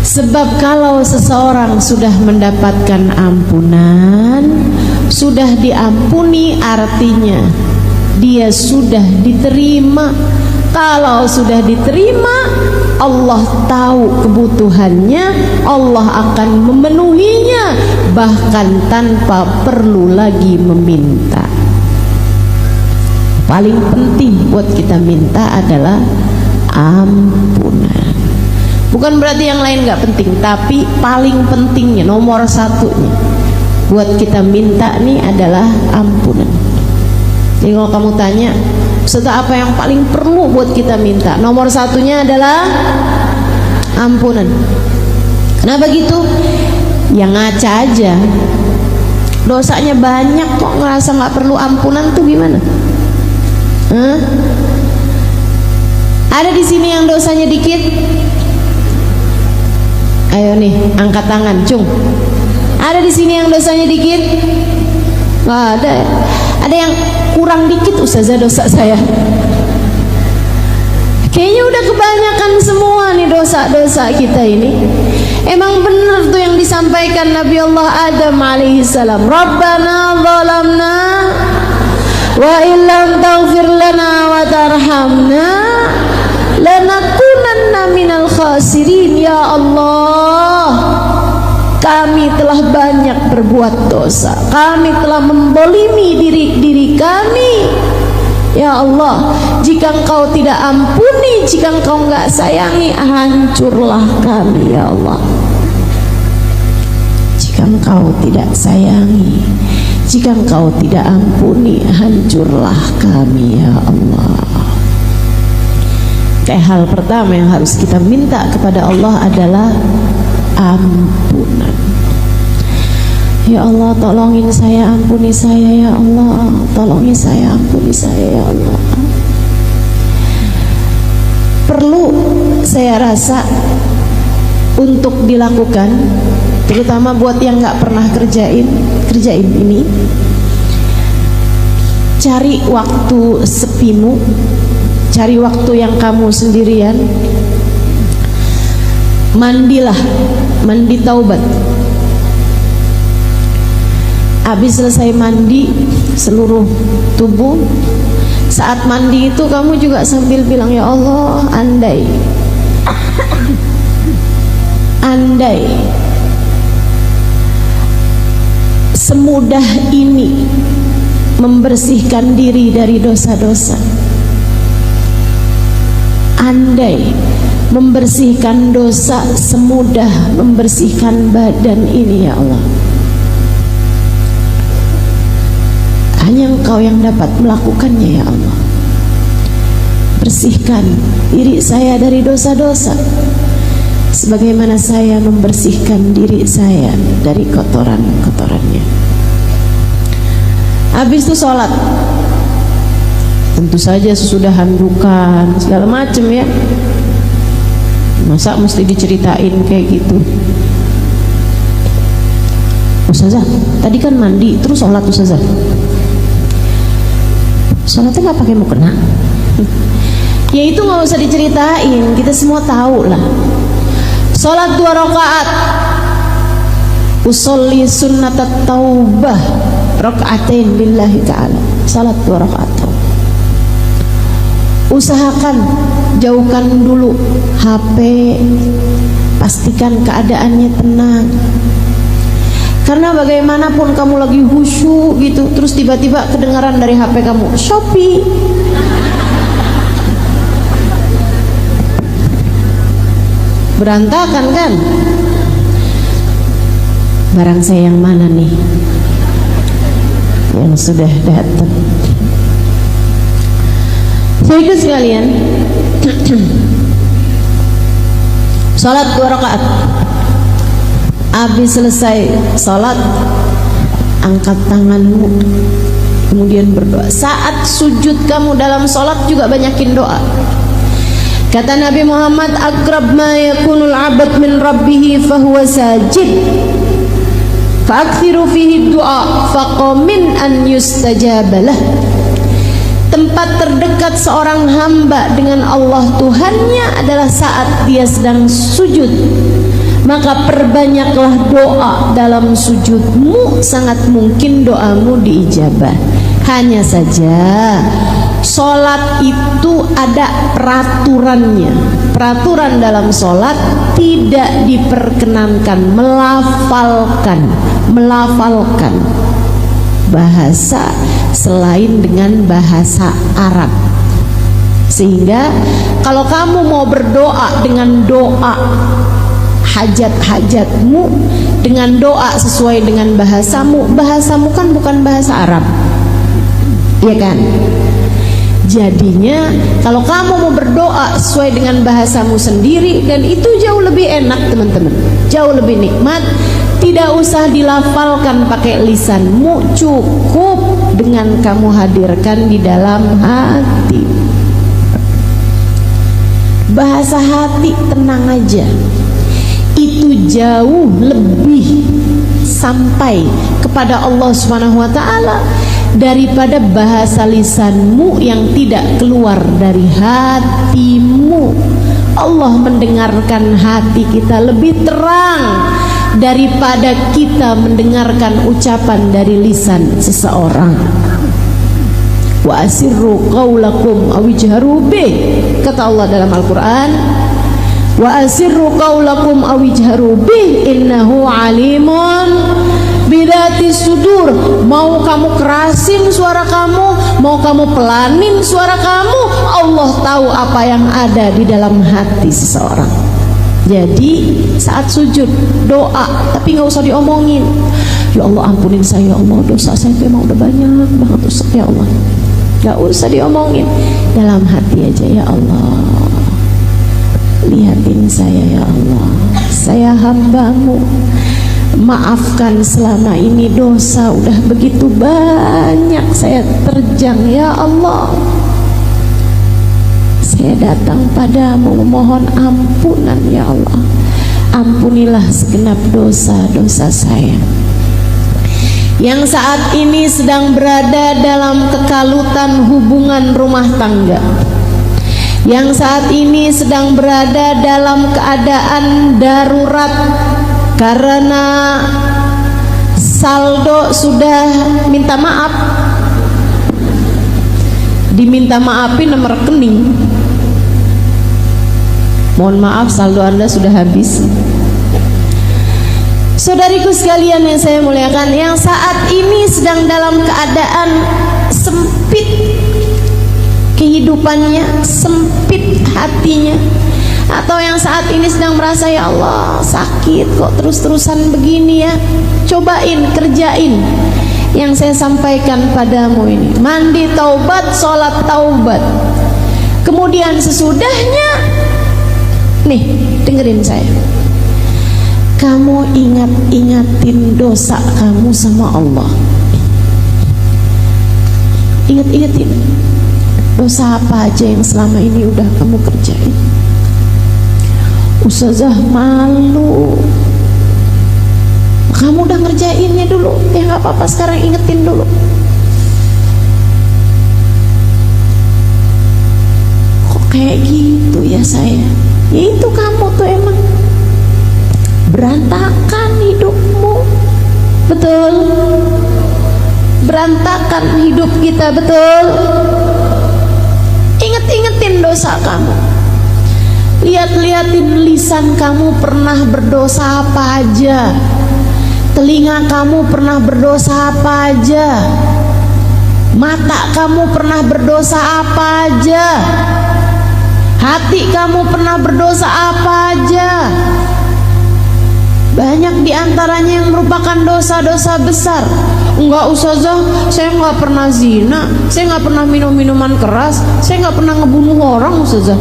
Sebab kalau seseorang sudah mendapatkan ampunan, sudah diampuni, artinya dia sudah diterima. Kalau sudah diterima, Allah tahu kebutuhannya, Allah akan memenuhinya, bahkan tanpa perlu lagi meminta. Paling penting buat kita minta adalah ampunan. Bukan berarti yang lain gak penting, tapi paling pentingnya, nomor satunya buat kita minta nih adalah ampunan. Jadi kalau kamu tanya, Ustaz, apa yang paling perlu buat kita minta? Nomor satunya adalah ampunan. Kenapa gitu? Yang ngaca aja, dosanya banyak kok ngerasa gak perlu ampunan tuh gimana? Ada di sini yang dosanya dikit? Ayo nih, angkat tangan, cung. Ada di sini yang dosanya dikit? Nggak ada. Ada yang kurang dikit, Ustazah, dosa saya. Kayaknya udah kebanyakan semua nih dosa-dosa kita ini. Emang benar tuh yang disampaikan Nabi Allah Adam alaihissalam. Rabbana zalamna wa illam taghfir lana wa tarhamna lanakunanna minal khasirin. Ya Allah, kami telah banyak berbuat dosa, kami telah membolimi diri kami. Ya Allah, jika Engkau tidak ampuni, jika Engkau enggak sayangi, hancurlah kami. Ya Allah, jika Engkau tidak sayangi, jika Engkau tidak ampuni, hancurlah kami. Ya Allah. Hal pertama yang harus kita minta kepada Allah adalah ampunan. Ya Allah, tolongin saya, ampuni saya. Ya Allah, tolongin saya, ampuni saya. Ya Allah. Perlu, saya rasa, untuk dilakukan, terutama buat yang nggak pernah kerjain ini. Cari waktu sepimu, cari waktu yang kamu sendirian, mandilah, mandi taubat. Habis selesai mandi seluruh tubuh, saat mandi itu kamu juga sambil bilang, ya Allah, andai semudah ini membersihkan diri dari dosa-dosa, andai membersihkan dosa semudah membersihkan badan ini, ya Allah, hanya Engkau yang dapat melakukannya. Ya Allah, bersihkan diri saya dari dosa-dosa sebagaimana saya membersihkan diri saya dari kotoran-kotorannya. Habis itu sholat, tentu saja sesudah handukan segala macam ya. Masa mesti diceritain kayak gitu? Ustazah, tadi kan mandi terus sholat, Ustazah. Sholatnya nggak pakai mukena? Ya itu nggak usah diceritain, kita semua tahu lah. Sholat 2 rakaat, usolli sunnatat taubah rakaatain lillahi ta'ala. Sholat 2 rakaat. Usahakan jauhkan dulu HP, pastikan keadaannya tenang. Karena bagaimanapun kamu lagi khusyuk gitu, terus tiba-tiba kedengaran dari HP kamu Shopee, berantakan kan? Barang saya yang mana nih yang sudah datang? Saudara sekalian, salat 2 rakaat. Habis selesai salat, angkat tanganmu, kemudian berdoa. Saat sujud kamu dalam sholat juga banyakin doa. Kata Nabi Muhammad, aqrab ma yakunul 'abd min rabbih fahuwa sajid fa'akthiru fihi du'a faqamin an yustajabalah. Tempat terdekat seorang hamba dengan Allah Tuhannya adalah saat dia sedang sujud. Maka perbanyaklah doa dalam sujudmu, sangat mungkin doamu diijabah. Hanya saja sholat itu ada peraturannya. Peraturan dalam sholat tidak diperkenankan melafalkan bahasa selain dengan bahasa Arab. Sehingga kalau kamu mau berdoa dengan doa hajat-hajatmu, dengan doa sesuai dengan bahasamu kan bukan bahasa Arab, ya kan? Jadinya kalau kamu mau berdoa sesuai dengan bahasamu sendiri, dan itu jauh lebih enak teman-teman, jauh lebih nikmat. Tidak usah dilafalkan pakai lisanmu, cukup dengan kamu hadirkan di dalam hati. Bahasa hati tenang aja, itu jauh lebih sampai kepada Allah Subhanahu wa taala daripada bahasa lisanmu yang tidak keluar dari hatimu. Allah mendengarkan hati kita lebih terang daripada kita mendengarkan ucapan dari lisan seseorang. Wa asirru qaulakum aw ijharu bih, kata Allah dalam Al-Qur'an, wa asirru qaulakum aw ijharu bih innahu alimun bidati sudur. Mau kamu kerasin suara kamu, mau kamu pelanin suara kamu, Allah tahu apa yang ada di dalam hati seseorang. Jadi saat sujud doa, tapi nggak usah diomongin. Ya Allah ampunin saya, ya Allah dosa saya memang udah banyak banget Ustaz, ya Allah. Nggak usah diomongin, dalam hati aja. Ya Allah, lihatin saya ya Allah, saya hambamu, maafkan selama ini dosa udah begitu banyak saya terjang ya Allah. Saya datang padamu memohon ampunan ya Allah. Ampunilah segenap dosa-dosa saya yang saat ini sedang berada dalam kekalutan hubungan rumah tangga, yang saat ini sedang berada dalam keadaan darurat karena saldo sudah minta maaf, diminta maafin nomor rekening. Mohon maaf, saldo Anda sudah habis. Saudariku sekalian yang saya muliakan, yang saat ini sedang dalam keadaan sempit kehidupannya, sempit hatinya, atau yang saat ini sedang merasa ya Allah sakit kok terus-terusan begini ya, cobain, kerjain yang saya sampaikan padamu ini. Mandi taubat, sholat taubat. Kemudian sesudahnya, nih dengerin saya, kamu ingatin dosa kamu sama Allah. Ingat-ingatin dosa apa aja yang selama ini udah kamu kerjain. Ustazah malu, kamu udah ngerjainnya dulu, ya nggak apa-apa, sekarang ingetin dulu. Kok kayak gitu ya saya? Ya itu kamu tuh emang berantakan hidupmu, betul? Berantakan hidup kita, betul? Inget-ingetin dosa kamu. Lihat-lihatin lisan kamu pernah berdosa apa aja, telinga kamu pernah berdosa apa aja, mata kamu pernah berdosa apa aja, hati kamu pernah berdosa apa aja. Banyak diantaranya yang merupakan dosa-dosa besar. Enggak ustazah, saya nggak pernah zina, saya nggak pernah minum minuman keras, saya nggak pernah ngebunuh orang ustazah,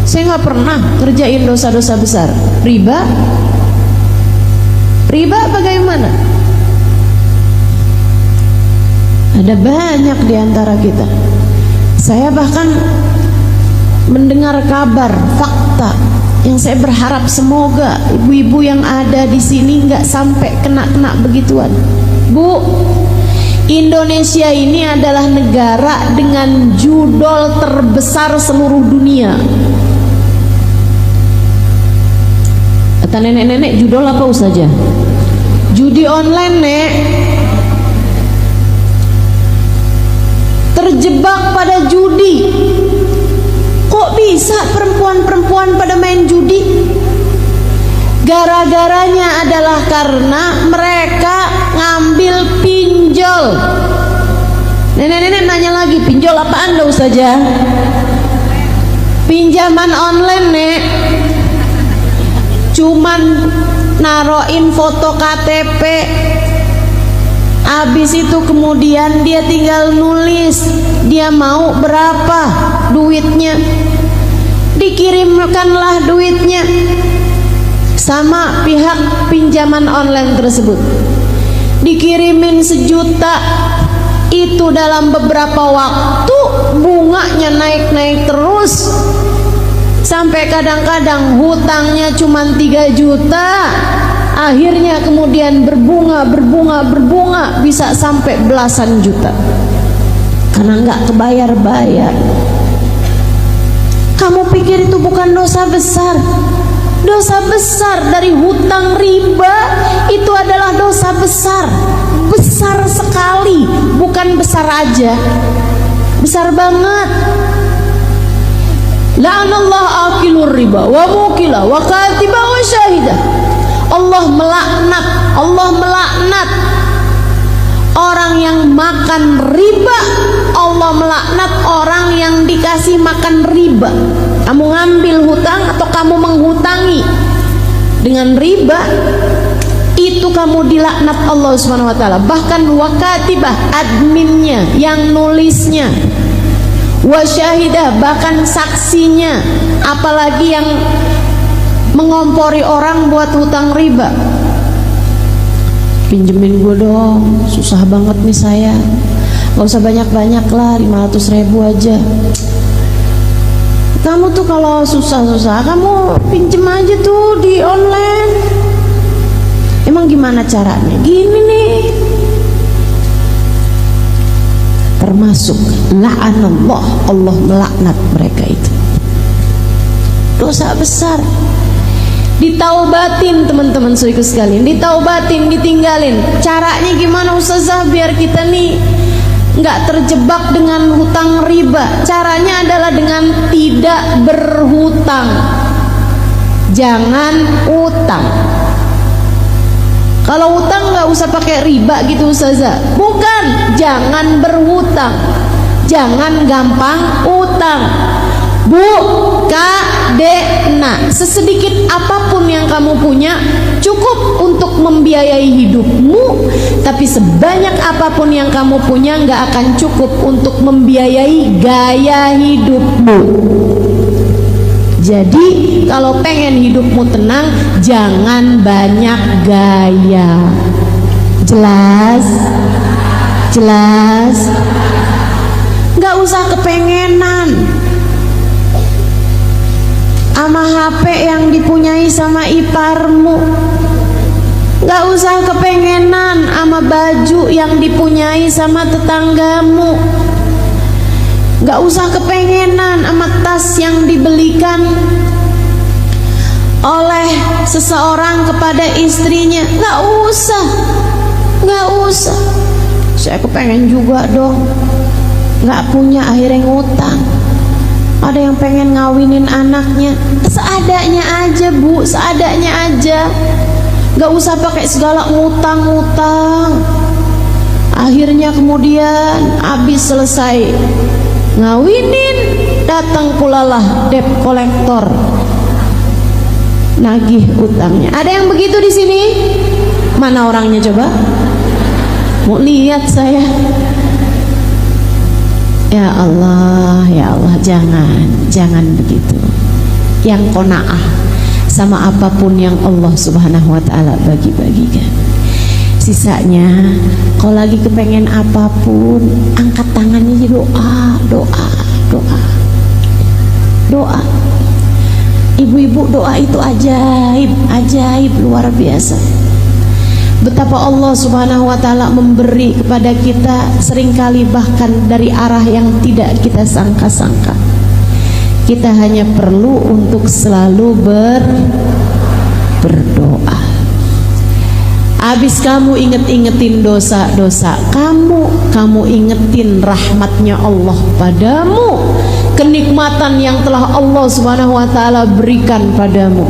saya nggak pernah kerjain dosa-dosa besar. Riba? Riba bagaimana? Ada banyak di antara kita. Saya bahkan mendengar kabar, fakta yang saya berharap semoga ibu-ibu yang ada di sini nggak sampai kena begituan. Bu, Indonesia ini adalah negara dengan judol terbesar seluruh dunia. Kata nenek-nenek, judol apa saja? Judi online, Nek. Terjebak pada judi. Kok bisa perempuan-perempuan pada main judi? Gara-garanya adalah karena mereka ngambil pinjol. Nenek-nenek nanya lagi, pinjol apaan dah Ustazah? Pinjaman online, Nek. Cuman naroin foto KTP, habis itu kemudian dia tinggal nulis dia mau berapa duitnya, dikirimkanlah duitnya sama pihak pinjaman online tersebut, dikirimin 1 juta. Itu dalam beberapa waktu bunganya naik terus, sampai kadang-kadang hutangnya cuma 3 juta, akhirnya kemudian berbunga bisa sampai belasan juta karena nggak kebayar-bayar. Kamu pikir itu bukan dosa besar? Dosa besar dari hutang riba itu adalah dosa besar, besar sekali, bukan besar aja, besar banget. La'anallahu akilur riba wa mukila wa katiba wa syahidah. Allah melaknat orang yang makan riba. Allah melaknat orang yang dikasih makan riba. Kamu ngambil hutang atau kamu menghutangi dengan riba, itu kamu dilaknat Allah Subhanahu wa taala. Bahkan wakatibah, adminnya yang nulisnya, wasyahidah, bahkan saksinya, apalagi yang mengompori orang buat hutang riba. Pinjemin gue dong, susah banget nih saya, gak usah banyak-banyak lah, 500.000 aja. Kamu tuh kalau susah-susah kamu pinjem aja tuh di online. Emang gimana caranya? Gini nih, termasuk la'anallah, Allah melaknat mereka itu. Dosa besar. Ditaubatin teman-teman saudaraku sekalian, ditaubatin, ditinggalin. Caranya gimana Ustazah biar kita nih nggak terjebak dengan hutang riba? Caranya adalah dengan tidak berhutang. Jangan utang. Kalau utang nggak usah pakai riba gitu Ustazah. Bukan, jangan berhutang, jangan gampang utang. Bu, Kak, Dek, nah, sesedikit apapun yang kamu punya cukup untuk membiayai hidupmu, tapi sebanyak apapun yang kamu punya nggak akan cukup untuk membiayai gaya hidupmu. Jadi kalau pengen hidupmu tenang, jangan banyak gaya. Jelas? Jelas? Nggak usah kepengenan sama HP yang dipunyai sama iparmu. Gak usah kepengenan sama baju yang dipunyai sama tetanggamu. Gak usah kepengenan sama tas yang dibelikan oleh seseorang kepada istrinya. Gak usah, gak usah. Saya kepengen juga dong, gak punya, akhirnya ngutang. Ada yang pengen ngawinin anaknya, seadanya aja Bu, seadanya aja. Gak usah pakai segala ngutang-ngutang. Akhirnya kemudian habis selesai ngawinin, datang pula lah debt collector, nagih utangnya. Ada yang begitu di sini? Mana orangnya coba? Mau lihat saya. Ya Allah, jangan begitu. Yang qanaah sama apapun yang Allah Subhanahu wa taala bagi-bagikan. Sisanya kalau lagi kepengen apapun, angkat tangannya aja, doa. Ibu-ibu, doa itu ajaib luar biasa. Betapa Allah Subhanahu wa ta'ala memberi kepada kita seringkali bahkan dari arah yang tidak kita sangka-sangka. Kita hanya perlu untuk selalu berdoa. Habis kamu ingetin dosa-dosa kamu ingetin rahmatnya Allah padamu, kenikmatan yang telah Allah Subhanahu wa ta'ala berikan padamu.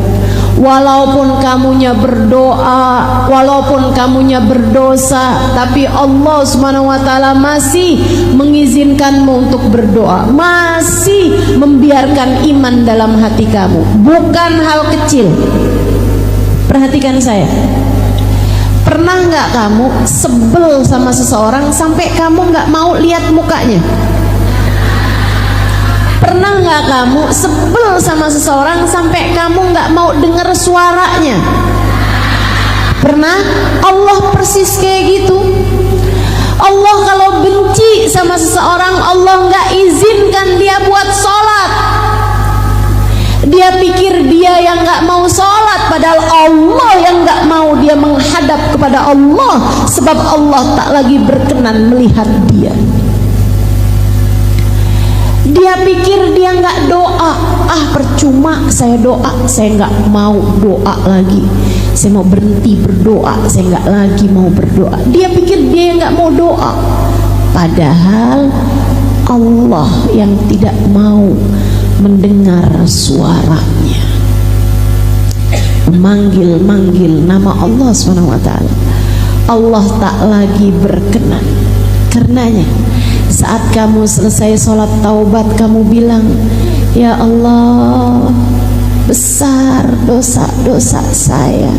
Walaupun kamunya berdoa, walaupun kamunya berdosa, tapi Allah Subhanahu wa ta'ala masih mengizinkanmu untuk berdoa, masih membiarkan iman dalam hati kamu. Bukan hal kecil. Perhatikan saya. Pernah nggak kamu sebel sama seseorang sampai kamu nggak mau lihat mukanya? Pernah nggak kamu sebel sama seseorang sampai kamu nggak mau dengar suaranya? Pernah? Allah persis kayak gitu. Allah kalau benci sama seseorang, Allah nggak izinkan dia buat sholat. Dia pikir dia yang nggak mau sholat, padahal Allah yang nggak mau dia menghadap kepada Allah, sebab Allah tak lagi berkenan melihat dia. Dia pikir dia nggak doa, percuma saya doa, saya nggak mau doa lagi, saya mau berhenti berdoa, saya nggak lagi mau berdoa. Dia pikir dia nggak mau doa, padahal Allah yang tidak mau mendengar suaranya, memanggil nama Allah SWT. Allah tak lagi berkenan. Karenanya saat kamu selesai sholat taubat, kamu bilang, ya Allah, besar dosa-dosa saya,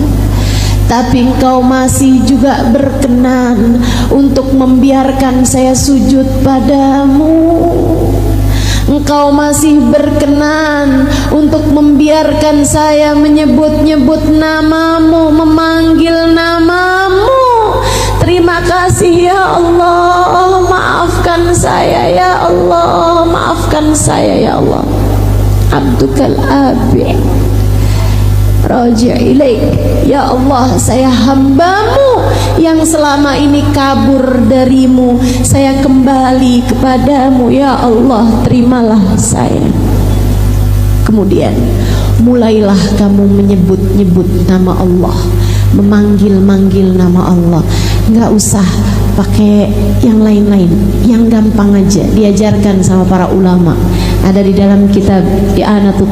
tapi Engkau masih juga berkenan untuk membiarkan saya sujud padamu. Engkau masih berkenan untuk membiarkan saya menyebut-nyebut namamu, memanggil namamu. Terima kasih ya Allah, maafkan saya ya Allah, maafkan saya ya Allah. Abdukal abi raji' ilaik, ya Allah, saya hambamu yang selama ini kabur darimu, saya kembali kepadamu ya Allah, terimalah saya. Kemudian mulailah kamu menyebut-nyebut nama Allah, memanggil-manggil nama Allah. Nggak usah pakai yang lain-lain, yang gampang aja, diajarkan sama para ulama. Ada di dalam kitab I'anatul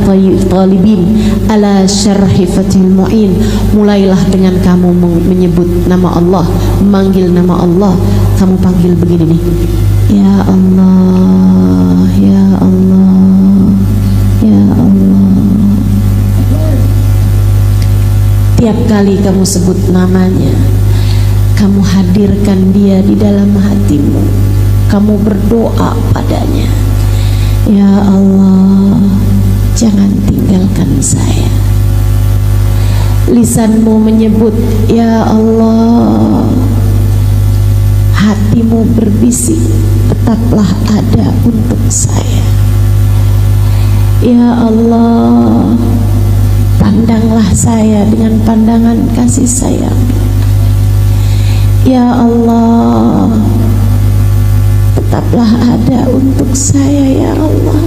Talibin ala Syarhi Fathil Mu'in. Mulailah dengan kamu menyebut nama Allah, memanggil nama Allah. Kamu panggil begini nih, ya Allah, ya Allah, ya Allah. Tiap kali kamu sebut namanya, kamu hadirkan dia di dalam hatimu. Kamu berdoa padanya, ya Allah, jangan tinggalkan saya. Lisanmu menyebut, ya Allah. Hatimu berbisik, tetaplah ada untuk saya. Ya Allah, pandanglah saya dengan pandangan kasih sayang. Ya Allah, tetaplah ada untuk saya ya Allah.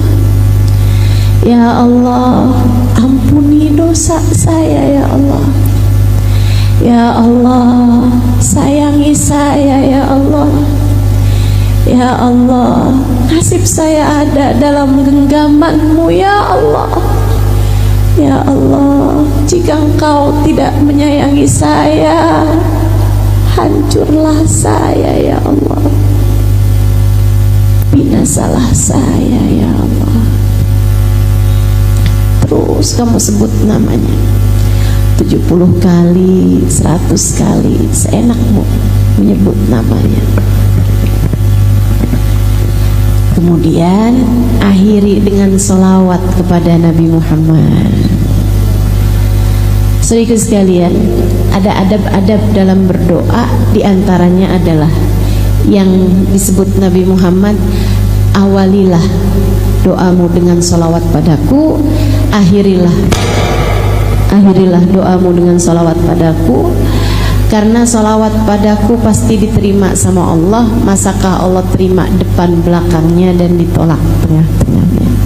Ya Allah, ampuni dosa saya ya Allah. Ya Allah, sayangi saya ya Allah. Ya Allah, nasib saya ada dalam genggaman-Mu ya Allah. Ya Allah, jika Engkau tidak menyayangi saya, hancurlah saya ya Allah, binasalah saya ya Allah. Terus kamu sebut namanya 70 kali, 100 kali, seenakmu menyebut namanya. Kemudian akhiri dengan selawat kepada Nabi Muhammad Saudara sekalian, ada adab-adab dalam berdoa, diantaranya adalah yang disebut Nabi Muhammad, awalilah doamu dengan salawat padaku, akhirilah doamu dengan salawat padaku, karena salawat padaku pasti diterima sama Allah. Masakah Allah terima depan belakangnya dan ditolak tengah-tengahnya?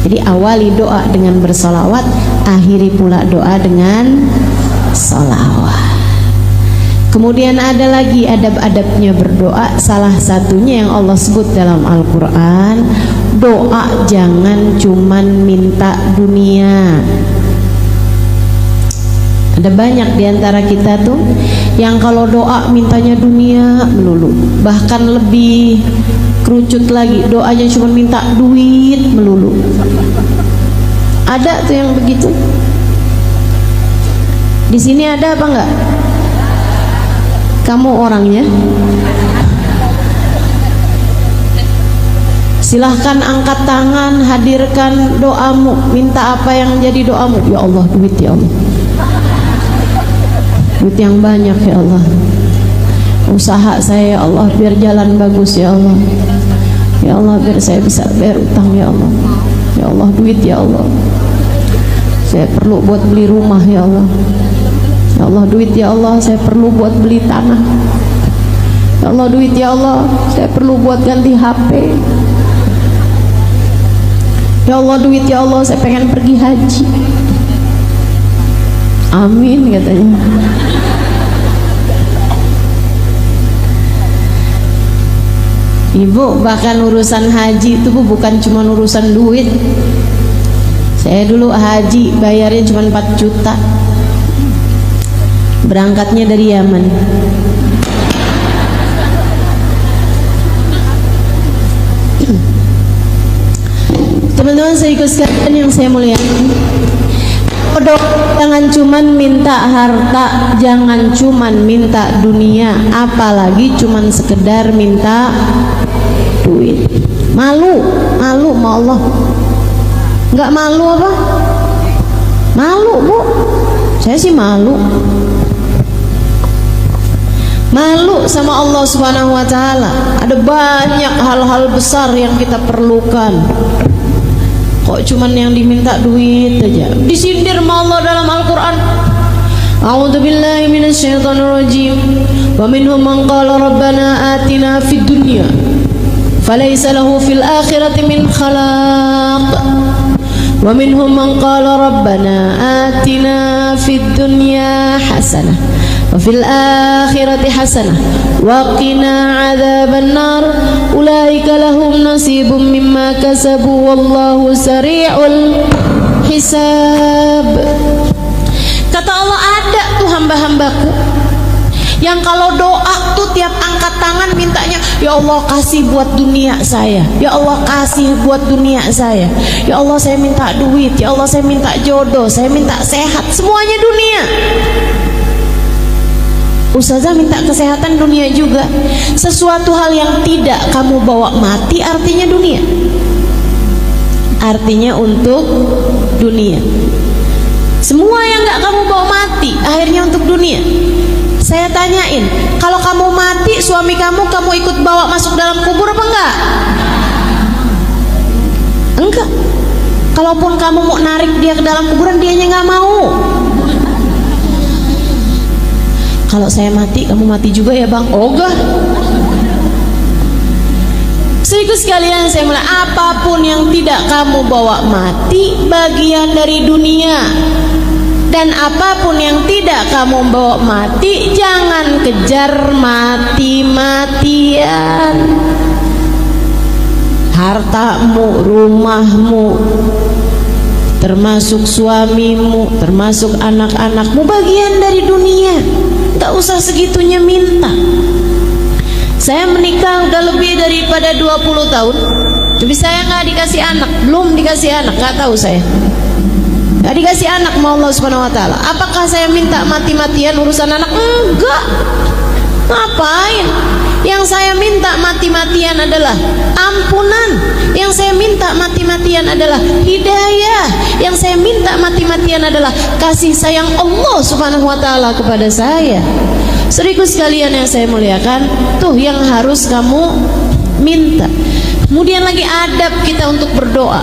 Jadi awali doa dengan bersalawat, akhiri pula doa dengan salawat. Kemudian ada lagi adab-adabnya berdoa. Salah satunya yang Allah sebut dalam Al-Quran, doa jangan cuman minta dunia. Ada banyak diantara kita tuh yang kalau doa mintanya dunia melulu, bahkan lebih kerucut lagi, doanya cuma minta duit melulu. Ada tuh yang begitu. Di sini ada apa enggak? Kamu orangnya? Silahkan angkat tangan, hadirkan doamu. Minta apa yang jadi doamu? Ya Allah, duit ya Allah. Duit yang banyak ya Allah. Usaha saya ya Allah biar jalan bagus ya Allah. Ya Allah biar saya bisa bayar utang ya Allah. Ya Allah duit ya Allah. Saya perlu buat beli rumah ya Allah. Ya Allah duit ya Allah, saya perlu buat beli tanah. Ya Allah duit ya Allah, saya perlu buat ganti HP. Ya Allah duit ya Allah, saya pengen pergi haji. Amin katanya. Ibu, bahkan urusan haji itu bukan cuma urusan duit. Saya dulu haji bayarnya cuma 4 juta. Berangkatnya dari Yaman. Teman-teman saya ikut sekalian yang saya muliakan, jangan cuman minta harta, jangan cuman minta dunia, apalagi cuman sekedar minta duit. Malu sama Allah. Enggak malu apa? Malu, Bu. Saya sih malu. Malu sama Allah Subhanahu wa taala. Ada banyak hal-hal besar yang kita perlukan. Kok cuman yang diminta duit aja? Disindir sama Allah dalam Al-Qur'an. A'udzu billahi minasyaitonir rajim. Wa minhum man qala rabbana atina fid dunya falaysa lahu fil akhirati min khalaq. Wa minhum man qala rabbana atina fid dunya hasanah wa fil akhirati hasanah wa qina adzaban nar ulaika lahum nasibum mimma kasabu wallahu sari'ul hisab. Kata Allah, ada tuh hamba-hambaku yang kalau doa tuh tiap angkat tangan mintanya, ya Allah kasih buat dunia saya, ya Allah kasih buat dunia saya, ya Allah saya minta duit, ya Allah saya minta jodoh, saya minta sehat, semuanya dunia. Ustazah minta kesehatan dunia juga. Sesuatu hal yang tidak kamu bawa mati artinya dunia, artinya untuk dunia. Semua yang gak kamu bawa mati akhirnya untuk dunia. Saya tanyain, kalau kamu mati suami kamu ikut bawa masuk dalam kubur apa enggak? Enggak. Kalaupun kamu mau narik dia ke dalam kuburan, dianya nggak mau. Kalau saya mati, kamu mati juga ya bang? Ogah. Saudaraku sekalian, saya mulai, apapun yang tidak kamu bawa mati bagian dari dunia, dan apapun yang tidak kamu bawa mati jangan kejar mati-matian. Hartamu, rumahmu, termasuk suamimu, termasuk anak-anakmu bagian dari dunia. Tak usah segitunya minta. Saya menikah udah lebih daripada 20 tahun, tapi saya nggak dikasih anak, belum dikasih anak, nggak tahu saya. Nggak dikasih anak sama Allah Subhanahu wa taala. Apakah saya minta mati-matian urusan anak? Enggak. Ngapain? Yang saya minta mati-matian adalah ampunan. Yang saya minta mati-matian adalah hidayah. Yang saya minta mati-matian adalah kasih sayang Allah Subhanahu wa taala kepada saya. Saudaraku sekalian yang saya muliakan, tuh yang harus kamu minta. Kemudian lagi adab kita untuk berdoa.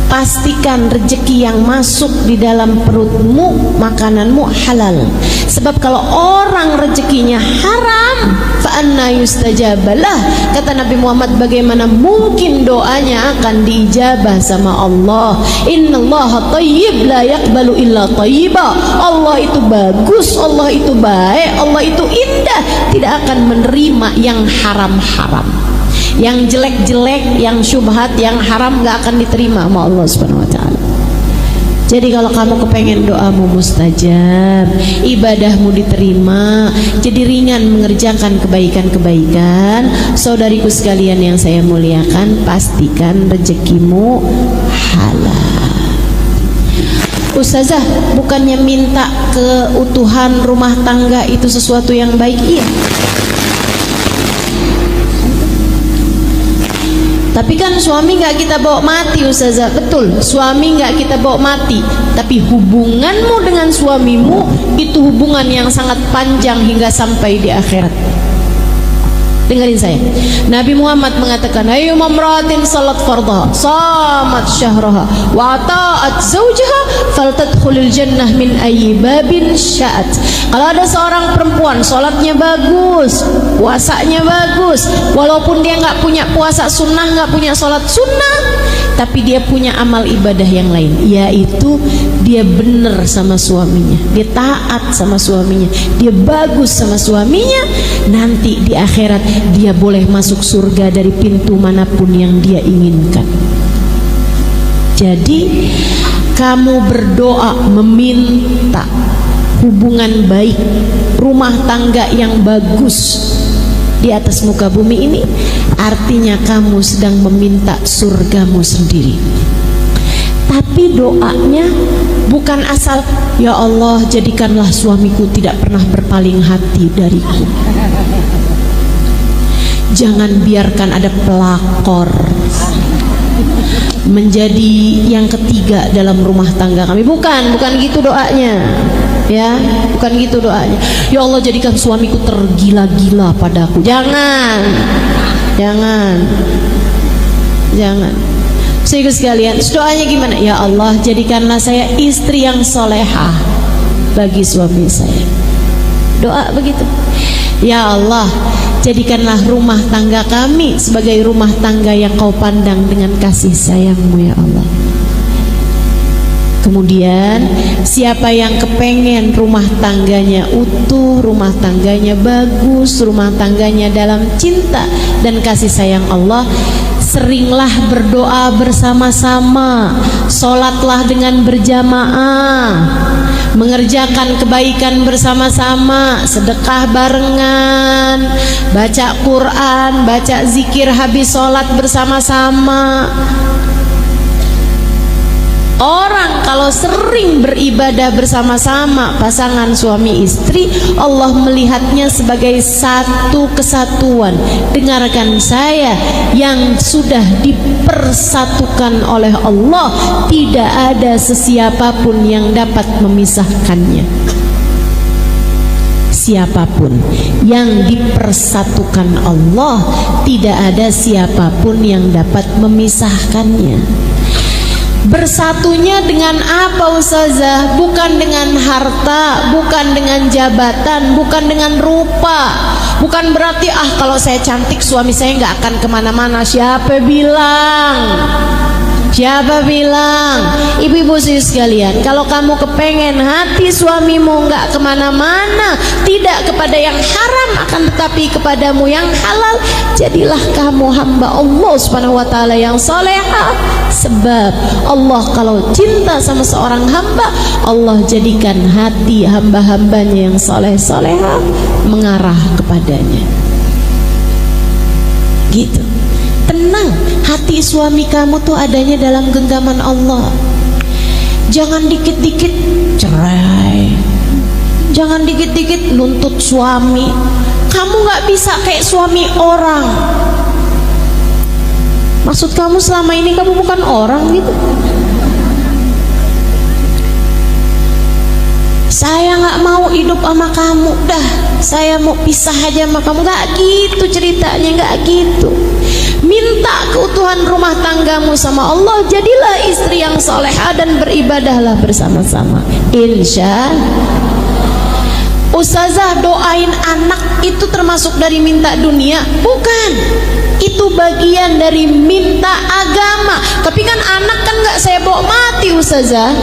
Pastikan rezeki yang masuk di dalam perutmu, makananmu halal. Sebab kalau orang rezekinya haram, fa anna yustajabalah. Kata Nabi Muhammad, bagaimana mungkin doanya akan diijabah sama Allah? Innallaha thayyib la yaqbalu illa thayyiba. Allah itu bagus, Allah itu baik, Allah itu indah, tidak akan menerima yang haram-haram. Yang jelek-jelek, yang syubhat, yang haram gak akan diterima sama Allah Subhanahu wa taala. Jadi kalau kamu kepengen doamu mustajab, ibadahmu diterima, jadi ringan mengerjakan kebaikan-kebaikan, saudariku sekalian yang saya muliakan, pastikan rezekimu halal. Ustazah, bukannya minta keutuhan rumah tangga itu sesuatu yang baik? Iya. Tapi kan suami nggak kita bawa mati, Ustazah. Betul, suami nggak kita bawa mati. Tapi hubunganmu dengan suamimu itu hubungan yang sangat panjang hingga sampai di akhirat. Dengerin saya. Nabi Muhammad mengatakan, ayu mamratin salat fardha, samat syahraha, wa ta'at zawjaha, faltadkhulil jannah min ayyi babin sya'at. Kalau ada seorang perempuan salatnya bagus, puasanya bagus, walaupun dia nggak punya puasa sunnah, nggak punya salat sunnah, tapi dia punya amal ibadah yang lain, yaitu dia benar sama suaminya, dia taat sama suaminya, dia bagus sama suaminya, nanti di akhirat dia boleh masuk surga dari pintu manapun yang dia inginkan. Jadi kamu berdoa meminta hubungan baik, rumah tangga yang bagus di atas muka bumi ini, artinya kamu sedang meminta surgamu sendiri. Tapi doanya bukan asal, ya Allah jadikanlah suamiku tidak pernah berpaling hati dariku, jangan biarkan ada pelakor menjadi yang ketiga dalam rumah tangga kami. Bukan gitu doanya. Ya, bukan gitu doanya. Ya Allah jadikan suamiku tergila-gila padaku. Jangan. Saudara sekalian, doanya gimana? Ya Allah jadikanlah saya istri yang solehah bagi suami saya. Doa begitu. Ya Allah jadikanlah rumah tangga kami sebagai rumah tangga yang kau pandang dengan kasih sayang-Mu ya Allah. Kemudian siapa yang kepengen rumah tangganya utuh, rumah tangganya bagus, rumah tangganya dalam cinta dan kasih sayang Allah, seringlah berdoa bersama-sama, sholatlah dengan berjamaah, mengerjakan kebaikan bersama-sama, sedekah barengan, baca Quran, baca zikir habis sholat bersama-sama. Orang kalau sering beribadah bersama-sama pasangan suami istri, Allah melihatnya sebagai satu kesatuan. Dengarkan saya, yang sudah dipersatukan oleh Allah, tidak ada sesiapapun yang dapat memisahkannya. Siapapun yang dipersatukan Allah, tidak ada siapapun yang dapat memisahkannya. Bersatunya dengan apa Ustazah? Bukan dengan harta, bukan dengan jabatan, bukan dengan rupa. Bukan berarti kalau saya cantik suami saya nggak akan kemana-mana. Siapa bilang? Siapa bilang? Ibu-ibu sekalian, kalau kamu kepengen hati suamimu nggak kemana-mana, tidak kepada yang haram, akan tetapi kepadamu yang halal, jadilah kamu hamba Allah Subhanahu wa taala yang salehah. Sebab Allah kalau cinta sama seorang hamba, Allah jadikan hati hamba-hambanya yang saleh-salehah mengarah kepadanya. Gitu. Tenang, hati suami kamu tuh adanya dalam genggaman Allah. Jangan dikit-dikit cerai, jangan jangan dikit-dikit nuntut suami. Kamu gak bisa kayak suami orang. Maksud kamu selama ini kamu bukan orang gitu? Saya gak mau hidup sama kamu, dah saya mau pisah aja sama kamu. Gak gitu ceritanya, gak gitu. Minta keutuhan rumah tanggamu sama Allah. Jadilah istri yang salehah dan beribadahlah bersama-sama. Insya Ustazah, doain anak itu termasuk dari minta dunia? Bukan, itu bagian dari minta agama. Tapi kan anak kan gak saya bawa mati Ustazah.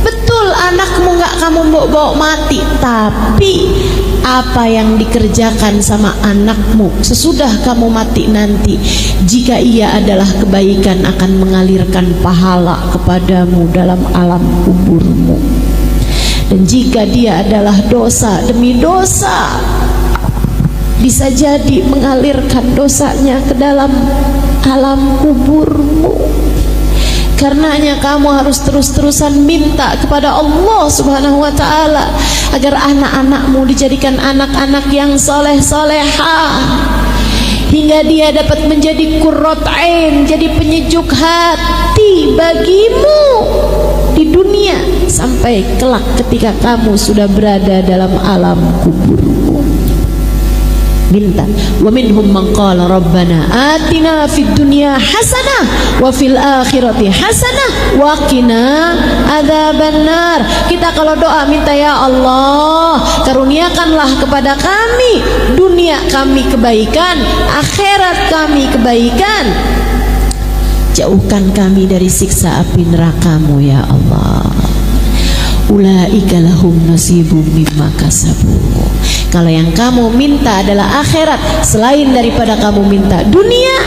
Betul, anakmu gak kamu bawa mati. Tapi apa yang dikerjakan sama anakmu sesudah kamu mati nanti, jika ia adalah kebaikan, akan mengalirkan pahala kepadamu dalam alam kuburmu. Dan jika dia adalah dosa demi dosa, bisa jadi mengalirkan dosanya ke dalam alam kuburmu. Karenanya kamu harus terus-terusan minta kepada Allah Subhanahu wa ta'ala agar anak-anakmu dijadikan anak-anak yang soleh-solehah, hingga dia dapat menjadi qurrat ain, jadi penyejuk hati bagimu di dunia sampai kelak ketika kamu sudah berada dalam alam kuburmu. Minta. Wa minhum man qala rabbana atina fid dunya hasanah wa fil akhirati hasanah wa qina adzabannar. Kita kalau doa minta, ya Allah, karuniakanlah kepada kami dunia kami kebaikan, akhirat kami kebaikan, jauhkan kami dari siksa api neraka-Mu ya Allah. Ulaika lahum nasibum mimma kasabu. Kalau yang kamu minta adalah akhirat selain daripada kamu minta dunia,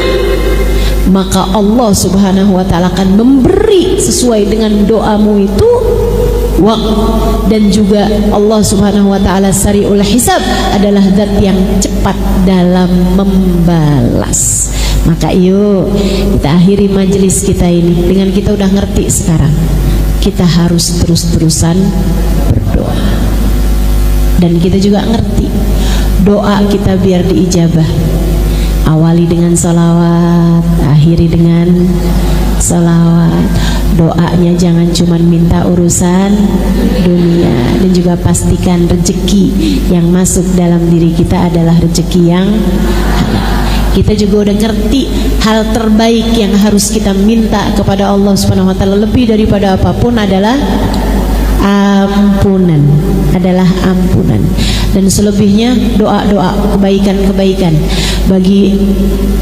maka Allah Subhanahu wa ta'ala akan memberi sesuai dengan doamu itu. Dan juga Allah Subhanahu wa ta'ala sari'ul hisab, adalah zat yang cepat dalam membalas. Maka yuk kita akhiri majelis kita ini dengan kita udah ngerti sekarang. Kita harus terus-terusan berdoa. Dan kita juga ngerti doa kita biar diijabah, awali dengan salawat, akhiri dengan salawat. Doanya jangan cuma minta urusan dunia, dan juga pastikan rezeki yang masuk dalam diri kita adalah rezeki yang halal. Kita juga udah ngerti hal terbaik yang harus kita minta kepada Allah Subhanahu wa ta'ala lebih daripada apapun adalah ampunan, dan selebihnya doa-doa kebaikan-kebaikan bagi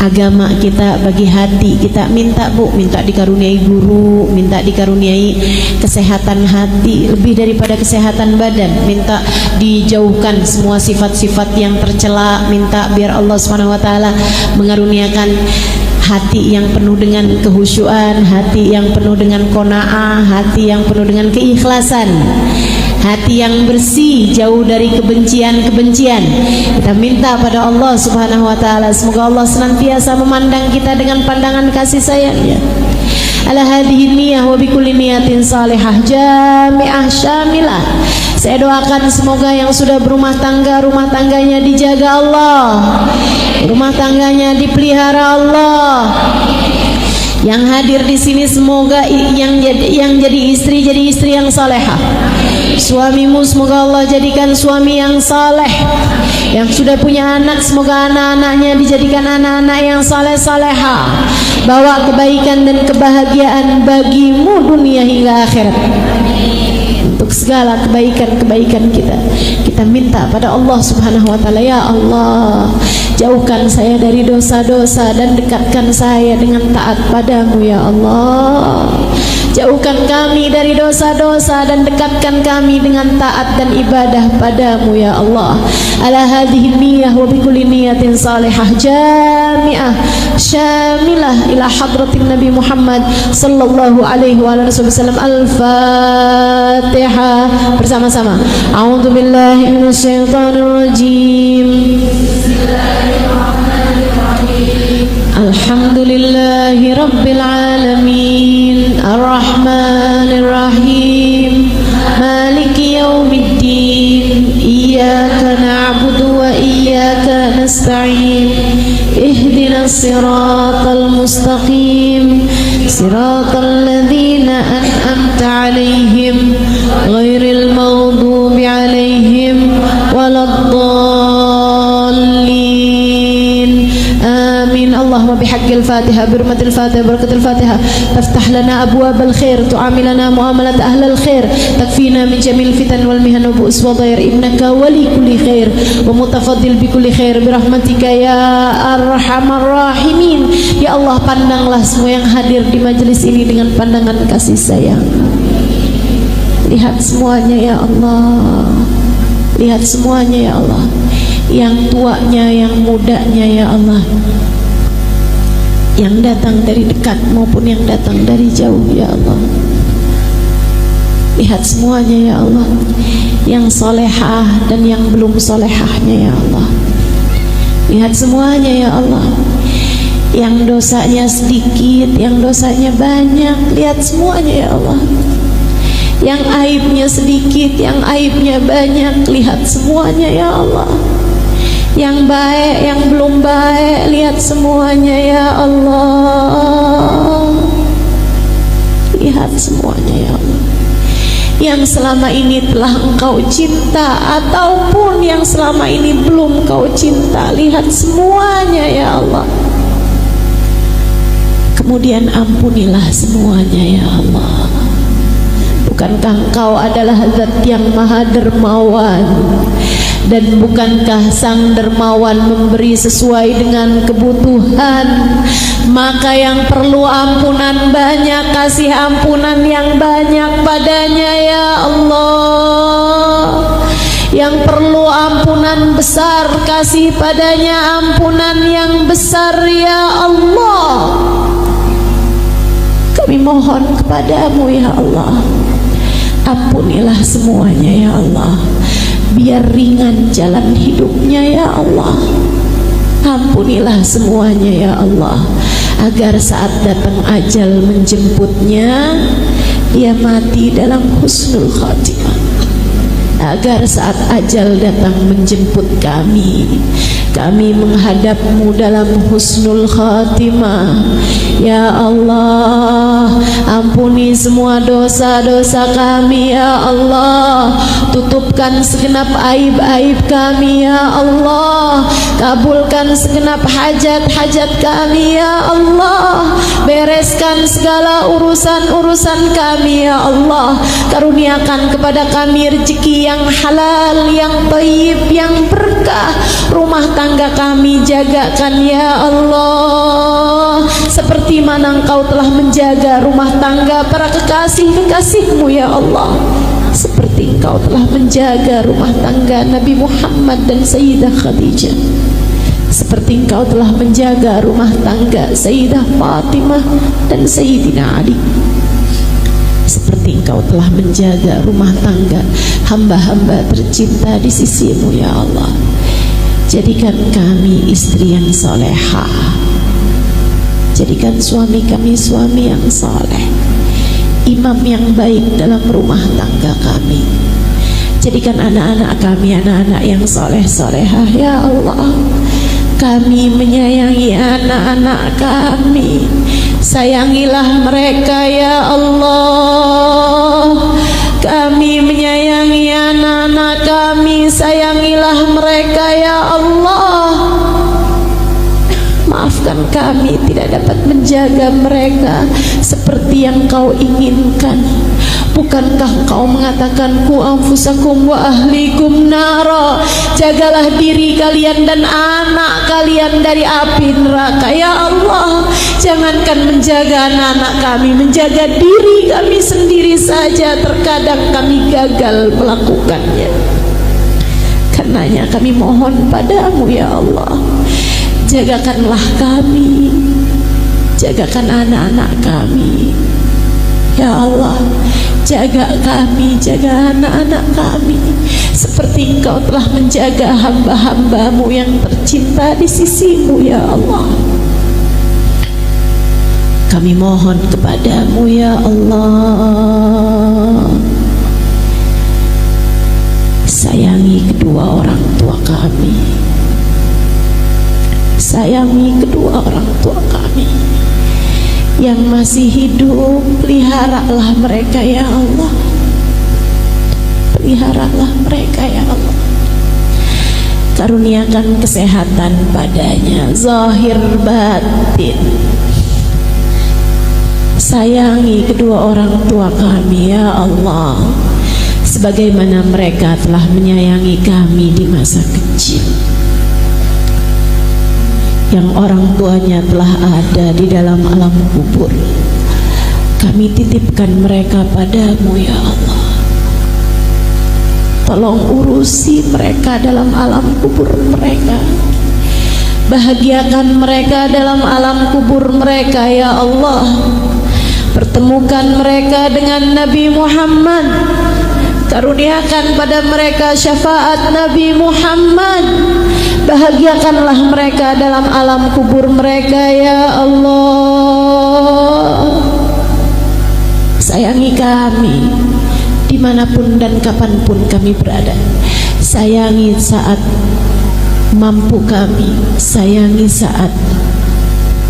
agama kita, bagi hati kita. Minta minta dikaruniai guru, minta dikaruniai kesehatan hati lebih daripada kesehatan badan, minta dijauhkan semua sifat-sifat yang tercela, minta biar Allah Subhanahu wa ta'ala mengaruniakan hati yang penuh dengan kehusyuan, hati yang penuh dengan qanaah, hati yang penuh dengan keikhlasan, hati yang bersih, jauh dari kebencian-kebencian. Kita minta pada Allah Subhanahu wa ta'ala, semoga Allah senantiasa memandang kita dengan pandangan kasih sayangnya. Ala hadhihi niyyah wa bikulli niyatin salihah jami'ah syamilah. Saya doakan semoga yang sudah berumah tangga, rumah tangganya dijaga Allah, rumah tangganya dipelihara Allah. Yang hadir di sini semoga yang jadi istri yang salehah. Suamimu semoga Allah jadikan suami yang saleh. Yang sudah punya anak semoga anak-anaknya dijadikan anak-anak yang saleh-salehah. Bawa kebaikan dan kebahagiaan bagimu dunia hingga akhirat. Untuk segala kebaikan-kebaikan kita minta pada Allah Subhanahu wa ta'ala, ya Allah, jauhkan saya dari dosa-dosa dan dekatkan saya dengan taat padamu ya Allah. Jauhkan kami dari dosa-dosa dan dekatkan kami dengan taat dan ibadah padamu ya Allah. Ala hadhihi niyyah wa bikulli niyatin salihah jami'ah syamilah ila hadratin Nabi Muhammad sallallahu alaihi wa alihi wasallam. Al-Fatihah bersama-sama. A'udzu billahi minasyaitonir rajim. Alhamdulillahi rabbil alamin, arrahmanir rahim, maliki yaumiddin, نستعين اهدنا الصراط المستقيم صراط الذين أنعمت عليهم غير المغضوب عليهم ولا الضالين آمين. اللهم بحق الفاتحة برمة الفاتحة بركة الفاتحة تفتح لنا أبواب الخير تعاملنا معاملة أهل الخير تكفينا من جميع الفتن والمهن وبؤس وضير إنك ولي كل خير ومتفضل بكل خير برحمتك ya arhamar rahimin. Ya Allah, pandanglah semua yang hadir di majelis ini dengan pandangan kasih sayang. Lihat semuanya ya Allah, lihat semuanya ya Allah, yang tuanya, yang mudanya ya Allah, yang datang dari dekat maupun yang datang dari jauh ya Allah. Lihat semuanya ya Allah, yang solehah dan yang belum solehahnya ya Allah. Lihat semuanya ya Allah, yang dosanya sedikit, yang dosanya banyak. Lihat semuanya ya Allah, yang aibnya sedikit, yang aibnya banyak. Lihat semuanya ya Allah, yang baik, yang belum baik. Lihat semuanya ya Allah, lihat semuanya ya Allah, yang selama ini telah engkau cinta ataupun yang selama ini belum kau cinta. Lihat semuanya ya Allah, kemudian ampunilah semuanya ya Allah. Bukankah engkau adalah zat yang maha dermawan, dan bukankah sang dermawan memberi sesuai dengan kebutuhan? Maka yang perlu ampunan banyak, kasih ampunan yang banyak padanya ya Allah. Yang perlu ampunan besar, kasih padanya ampunan yang besar ya Allah. Kami mohon kepadamu ya Allah, ampunilah semuanya ya Allah, biar ringan jalan hidupnya ya Allah. Ampunilah semuanya ya Allah, agar saat datang ajal menjemputnya dia mati dalam husnul khatimah. Agar saat ajal datang menjemput kami, kami menghadapmu dalam husnul khatimah. Ya Allah, ampuni semua dosa-dosa kami ya Allah. Tutupkan segenap aib-aib kami ya Allah. Kabulkan segenap hajat-hajat kami ya Allah. Bereskan segala urusan-urusan kami ya Allah. Karuniakan kepada kami rezeki yang halal, yang thayyib, yang berkah. Rumah tangga kami jagakan ya Allah, seperti mana engkau telah menjaga rumah tangga para kekasih-kekasihmu ya Allah. Seperti engkau telah menjaga rumah tangga Nabi Muhammad dan Sayyidah Khadijah. Seperti engkau telah menjaga rumah tangga Sayyidah Fatimah dan Sayyidina Ali. Seperti engkau telah menjaga rumah tangga hamba-hamba tercinta di sisimu ya Allah. Jadikan kami istri yang solehah, jadikan suami kami suami yang soleh, imam yang baik dalam rumah tangga kami. Jadikan anak-anak kami anak-anak yang soleh-solehah ya Allah. Kami menyayangi anak-anak kami, sayangilah mereka ya Allah. Kami menyayangi anak-anak kami, sayangilah mereka ya Allah. Maafkan kami tidak dapat menjaga mereka seperti yang kau inginkan. Bukankah kau mengatakan ku anfusakum wa ahlikum nara, jagalah diri kalian dan anak kalian dari api neraka ya Allah. Jangankan menjaga anak-anak kami, menjaga diri kami sendiri saja terkadang kami gagal melakukannya. Karenanya kami mohon padamu ya Allah, jagakanlah kami, jagakan anak-anak kami ya Allah. Jaga kami, jaga anak-anak kami seperti engkau telah menjaga hamba-hambamu yang tercinta di sisimu ya Allah. Kami mohon kepadamu ya Allah, sayangi kedua orang tua kami, Sayangi kedua orang tua kami yang masih hidup. Peliharalah mereka ya Allah, peliharalah mereka ya Allah. Karuniakan kesehatan padanya, zahir batin. Sayangi kedua orang tua kami ya Allah, sebagaimana mereka telah menyayangi kami di masa kecil, yang orang tuanya telah ada di dalam alam kubur. Kami titipkan mereka padamu ya Allah. Tolong urusi mereka dalam alam kubur mereka. Bahagiakan mereka dalam alam kubur mereka ya Allah. Pertemukan mereka dengan Nabi Muhammad. Karuniakan pada mereka syafaat Nabi Muhammad. Bahagiakanlah mereka dalam alam kubur mereka ya Allah. Sayangi kami dimanapun dan kapanpun kami berada. Sayangi saat mampu kami, sayangi saat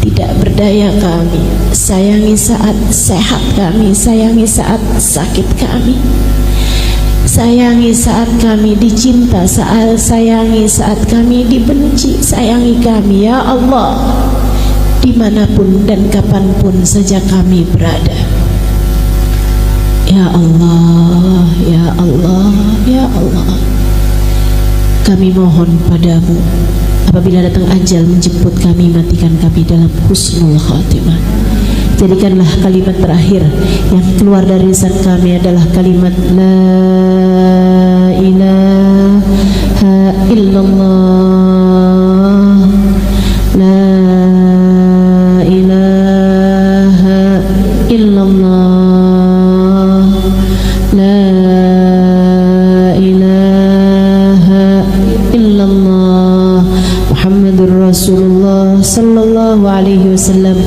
tidak berdaya kami, sayangi saat sehat kami, sayangi saat sakit kami, sayangi saat kami dicinta, sayangi saat kami dibenci. Sayangi kami ya Allah, dimanapun dan kapanpun saja kami berada. Ya Allah, ya Allah, ya Allah, kami mohon padamu, apabila datang ajal menjemput kami, matikan kami dalam husnul khatimah. Jadikanlah kalimat terakhir yang keluar dari lisan kami adalah kalimat La ilaha illallah, La ilaha illallah, La ilaha illallah, Muhammadur Rasulullah sallallahu alaihi wasallam.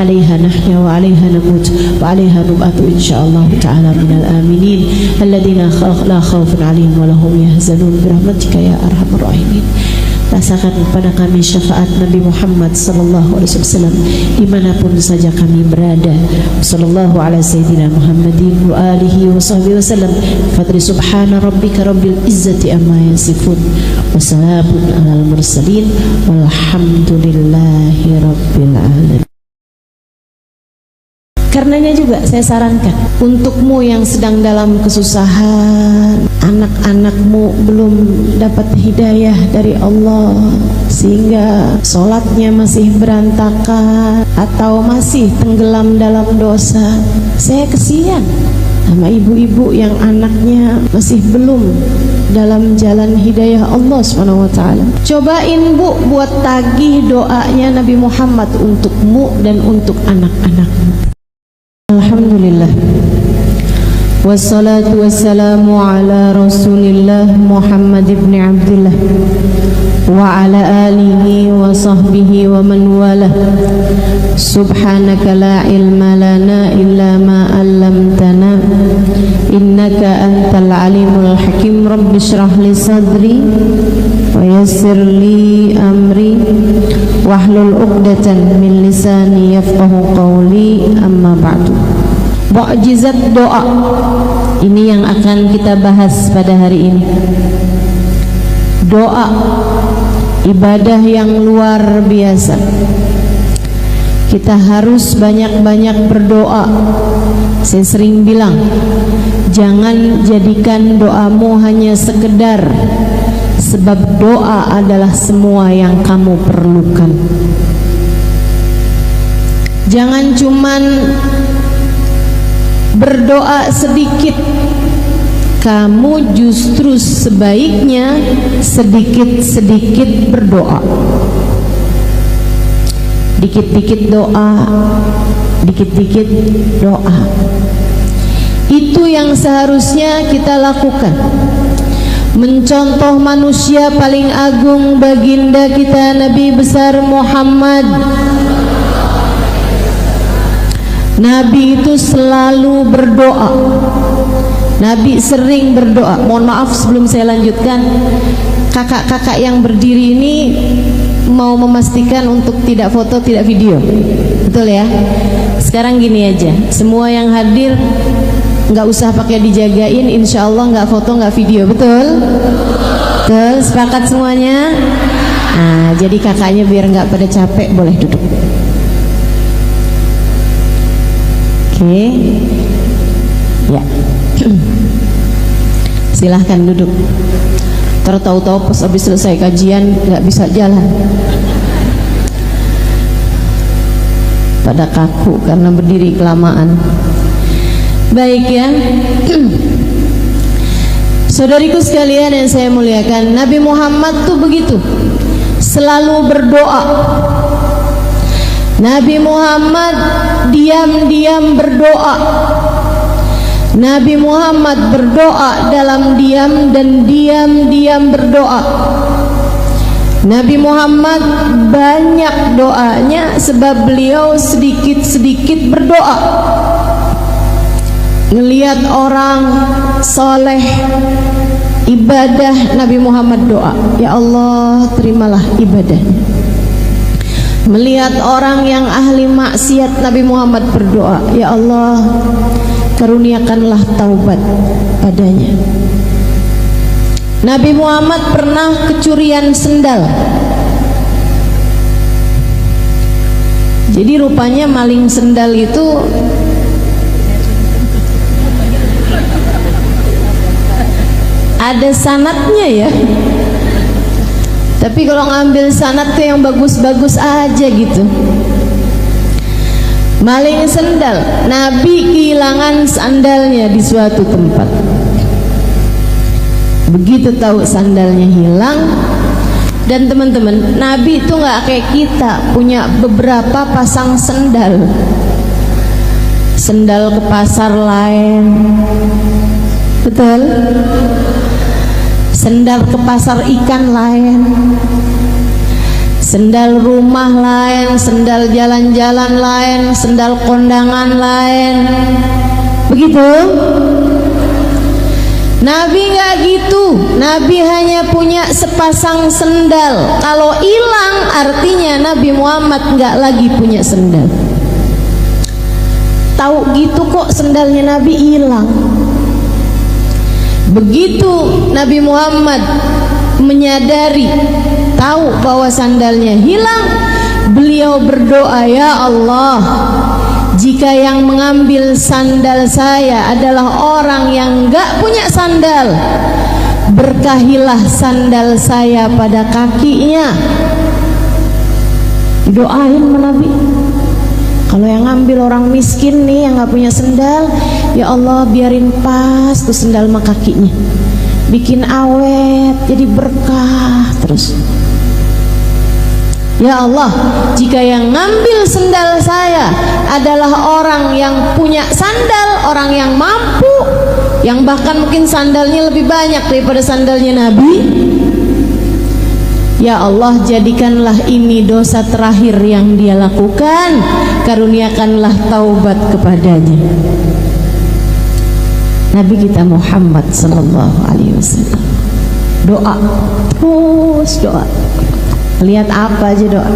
Alaiha nahya wa alaiha namut wa alaiha nub'atu insyaallah ta'ala minal aminin alladzina la khaufun alaihim wa lahum yahzanun birahmatika ya arhamar rahimin. Rasakan pada kami syafaat Nabi Muhammad sallallahu alaihi wasallam dimanapun saja kami berada. Sallallahu ala sayyidina Muhammadin wa alihi wa sahbihi wasallam. Fadri subhana rabbika rabbil izzati amma yasifun wa salamun alal mursalin walhamdulillahi rabbil alamin. Karenanya juga saya sarankan untukmu yang sedang dalam kesusahan, anak-anakmu belum dapat hidayah dari Allah sehingga sholatnya masih berantakan atau masih tenggelam dalam dosa. Saya kesian sama ibu-ibu yang anaknya masih belum dalam jalan hidayah Allah SWT. Cobain Bu buat tagih doanya Nabi Muhammad untukmu dan untuk anak-anakmu. Alhamdulillah, wassalatu wassalamu ala Rasulillah Muhammad ibn Abdullah wa ala alihi wa sahbihi wa man walah. Subhanaka la ilma lana illa ma 'allamtana innaka antal alimul hakim. Rabbi shrah li sadri wa yassir li amri wahlul 'uqdatan min lisani yafqahu qawli. Amma ba'du. Mukjizat doa ini yang akan kita bahas pada hari ini. Doa ibadah yang luar biasa. Kita harus banyak-banyak berdoa. Saya sering bilang, jangan jadikan doamu hanya sekedar, sebab doa adalah semua yang kamu perlukan. Jangan cuman berdoa sedikit. Kamu justru sebaiknya sedikit-sedikit berdoa. Dikit-dikit doa, dikit-dikit doa. Itu yang seharusnya kita lakukan. Mencontoh manusia paling agung baginda kita Nabi besar Muhammad. Nabi itu selalu berdoa. Nabi sering berdoa. Mohon maaf sebelum saya lanjutkan, kakak-kakak yang berdiri ini mau memastikan untuk tidak foto, tidak video. Betul ya? Sekarang gini aja, semua yang hadir nggak usah pakai dijagain, insya Allah nggak foto, nggak video. Betul? Betul, sepakat semuanya? Nah, jadi kakaknya biar nggak pada capek, boleh duduk. Oke. Ya. Silahkan duduk. Tahu-tahu pas habis selesai kajian nggak bisa jalan, pada kaku karena berdiri kelamaan. Baik ya. Saudariku sekalian yang saya muliakan, Nabi Muhammad tuh begitu, selalu berdoa. Nabi Muhammad diam-diam berdoa. Nabi Muhammad berdoa dalam diam dan diam-diam berdoa. Nabi Muhammad banyak doanya sebab beliau sedikit-sedikit berdoa. Ngelihat orang soleh ibadah, Nabi Muhammad doa, ya Allah terimalah ibadahnya. Melihat orang yang ahli maksiat, Nabi Muhammad berdoa, ya Allah karuniakanlah taubat padanya. Nabi Muhammad pernah kecurian sendal. Jadi rupanya maling sendal itu ada sanadnya ya. Tapi kalau ngambil sanad tuh yang bagus-bagus aja gitu. Maling sendal, Nabi kehilangan sandalnya di suatu tempat. Begitu tahu sandalnya hilang, dan teman-teman, Nabi itu nggak kayak kita punya beberapa pasang sendal. Sendal ke pasar lain, betul? Sendal ke pasar ikan lain, sendal rumah lain, sendal jalan-jalan lain, sendal kondangan lain. Begitu? Nabi nggak gitu. Nabi hanya punya sepasang sendal. Kalau hilang artinya Nabi Muhammad nggak lagi punya sendal. Tahu gitu kok sendalnya Nabi hilang. Begitu Nabi Muhammad menyadari, tahu bahwa sandalnya hilang, beliau berdoa, ya Allah, jika yang mengambil sandal saya adalah orang yang gak punya sandal, berkahilah sandal saya pada kakinya. Doain Nabi. Kalau yang ngambil orang miskin nih yang gak punya sendal, ya Allah biarin pas tuh sendal sama kakinya, bikin awet jadi berkah terus. Ya Allah, jika yang ngambil sendal saya adalah orang yang punya sandal, orang yang mampu, yang bahkan mungkin sandalnya lebih banyak daripada sandalnya Nabi, ya Allah jadikanlah ini dosa terakhir yang dia lakukan, karuniakanlah taubat kepadanya. Nabi kita Muhammad sallallahu alaihi wasallam doa, terus doa. Lihat apa aja doa.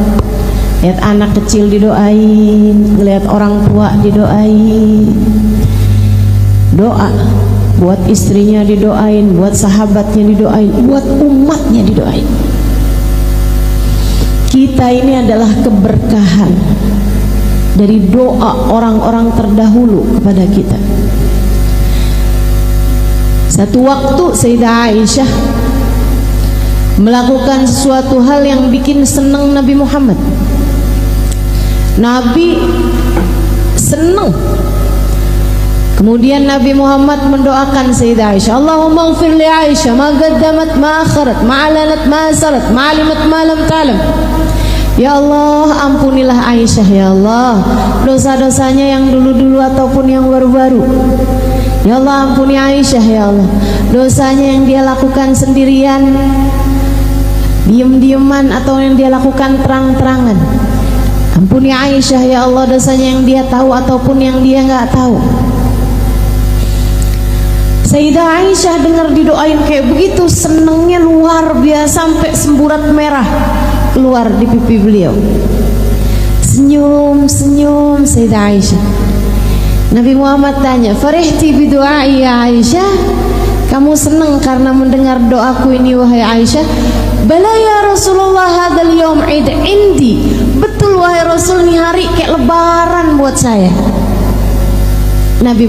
Lihat anak kecil didoain, lihat orang tua didoain. Doa buat istrinya didoain, buat sahabatnya didoain, buat umatnya didoain. Kita ini adalah keberkahan dari doa orang-orang terdahulu kepada kita. Satu waktu Sayyidah Aisyah melakukan sesuatu hal yang bikin senang Nabi Muhammad. Nabi senang. Kemudian Nabi Muhammad mendoakan Sayyidah Aisyah, Allahumma ighfir li Aisyah ma qaddamat ma akharat ma alanat ma asarat ma alimat ma lam ta'lam. Ya Allah, ampunilah Aisyah ya Allah, dosa-dosanya yang dulu-dulu ataupun yang baru-baru. Ya Allah, ampuni Aisyah ya Allah, dosanya yang dia lakukan sendirian, diem-dieman, atau yang dia lakukan terang-terangan. Ampuni Aisyah ya Allah, dosanya yang dia tahu ataupun yang dia nggak tahu. Sayyidah Aisyah dengar didoain kayak begitu, senangnya luar biasa sampai semburat merah keluar di pipi beliau. Senyum Sayyidah Aisyah. Nabi Muhammad tanya, "Farihti bidu'ai ya Aisyah? Kamu senang karena mendengar doaku ini wahai Aisyah?" "Bala ya Rasulullah, hadzal yaum 'id indi." Betul wahai Rasul, ini hari kayak lebaran buat saya. Nabi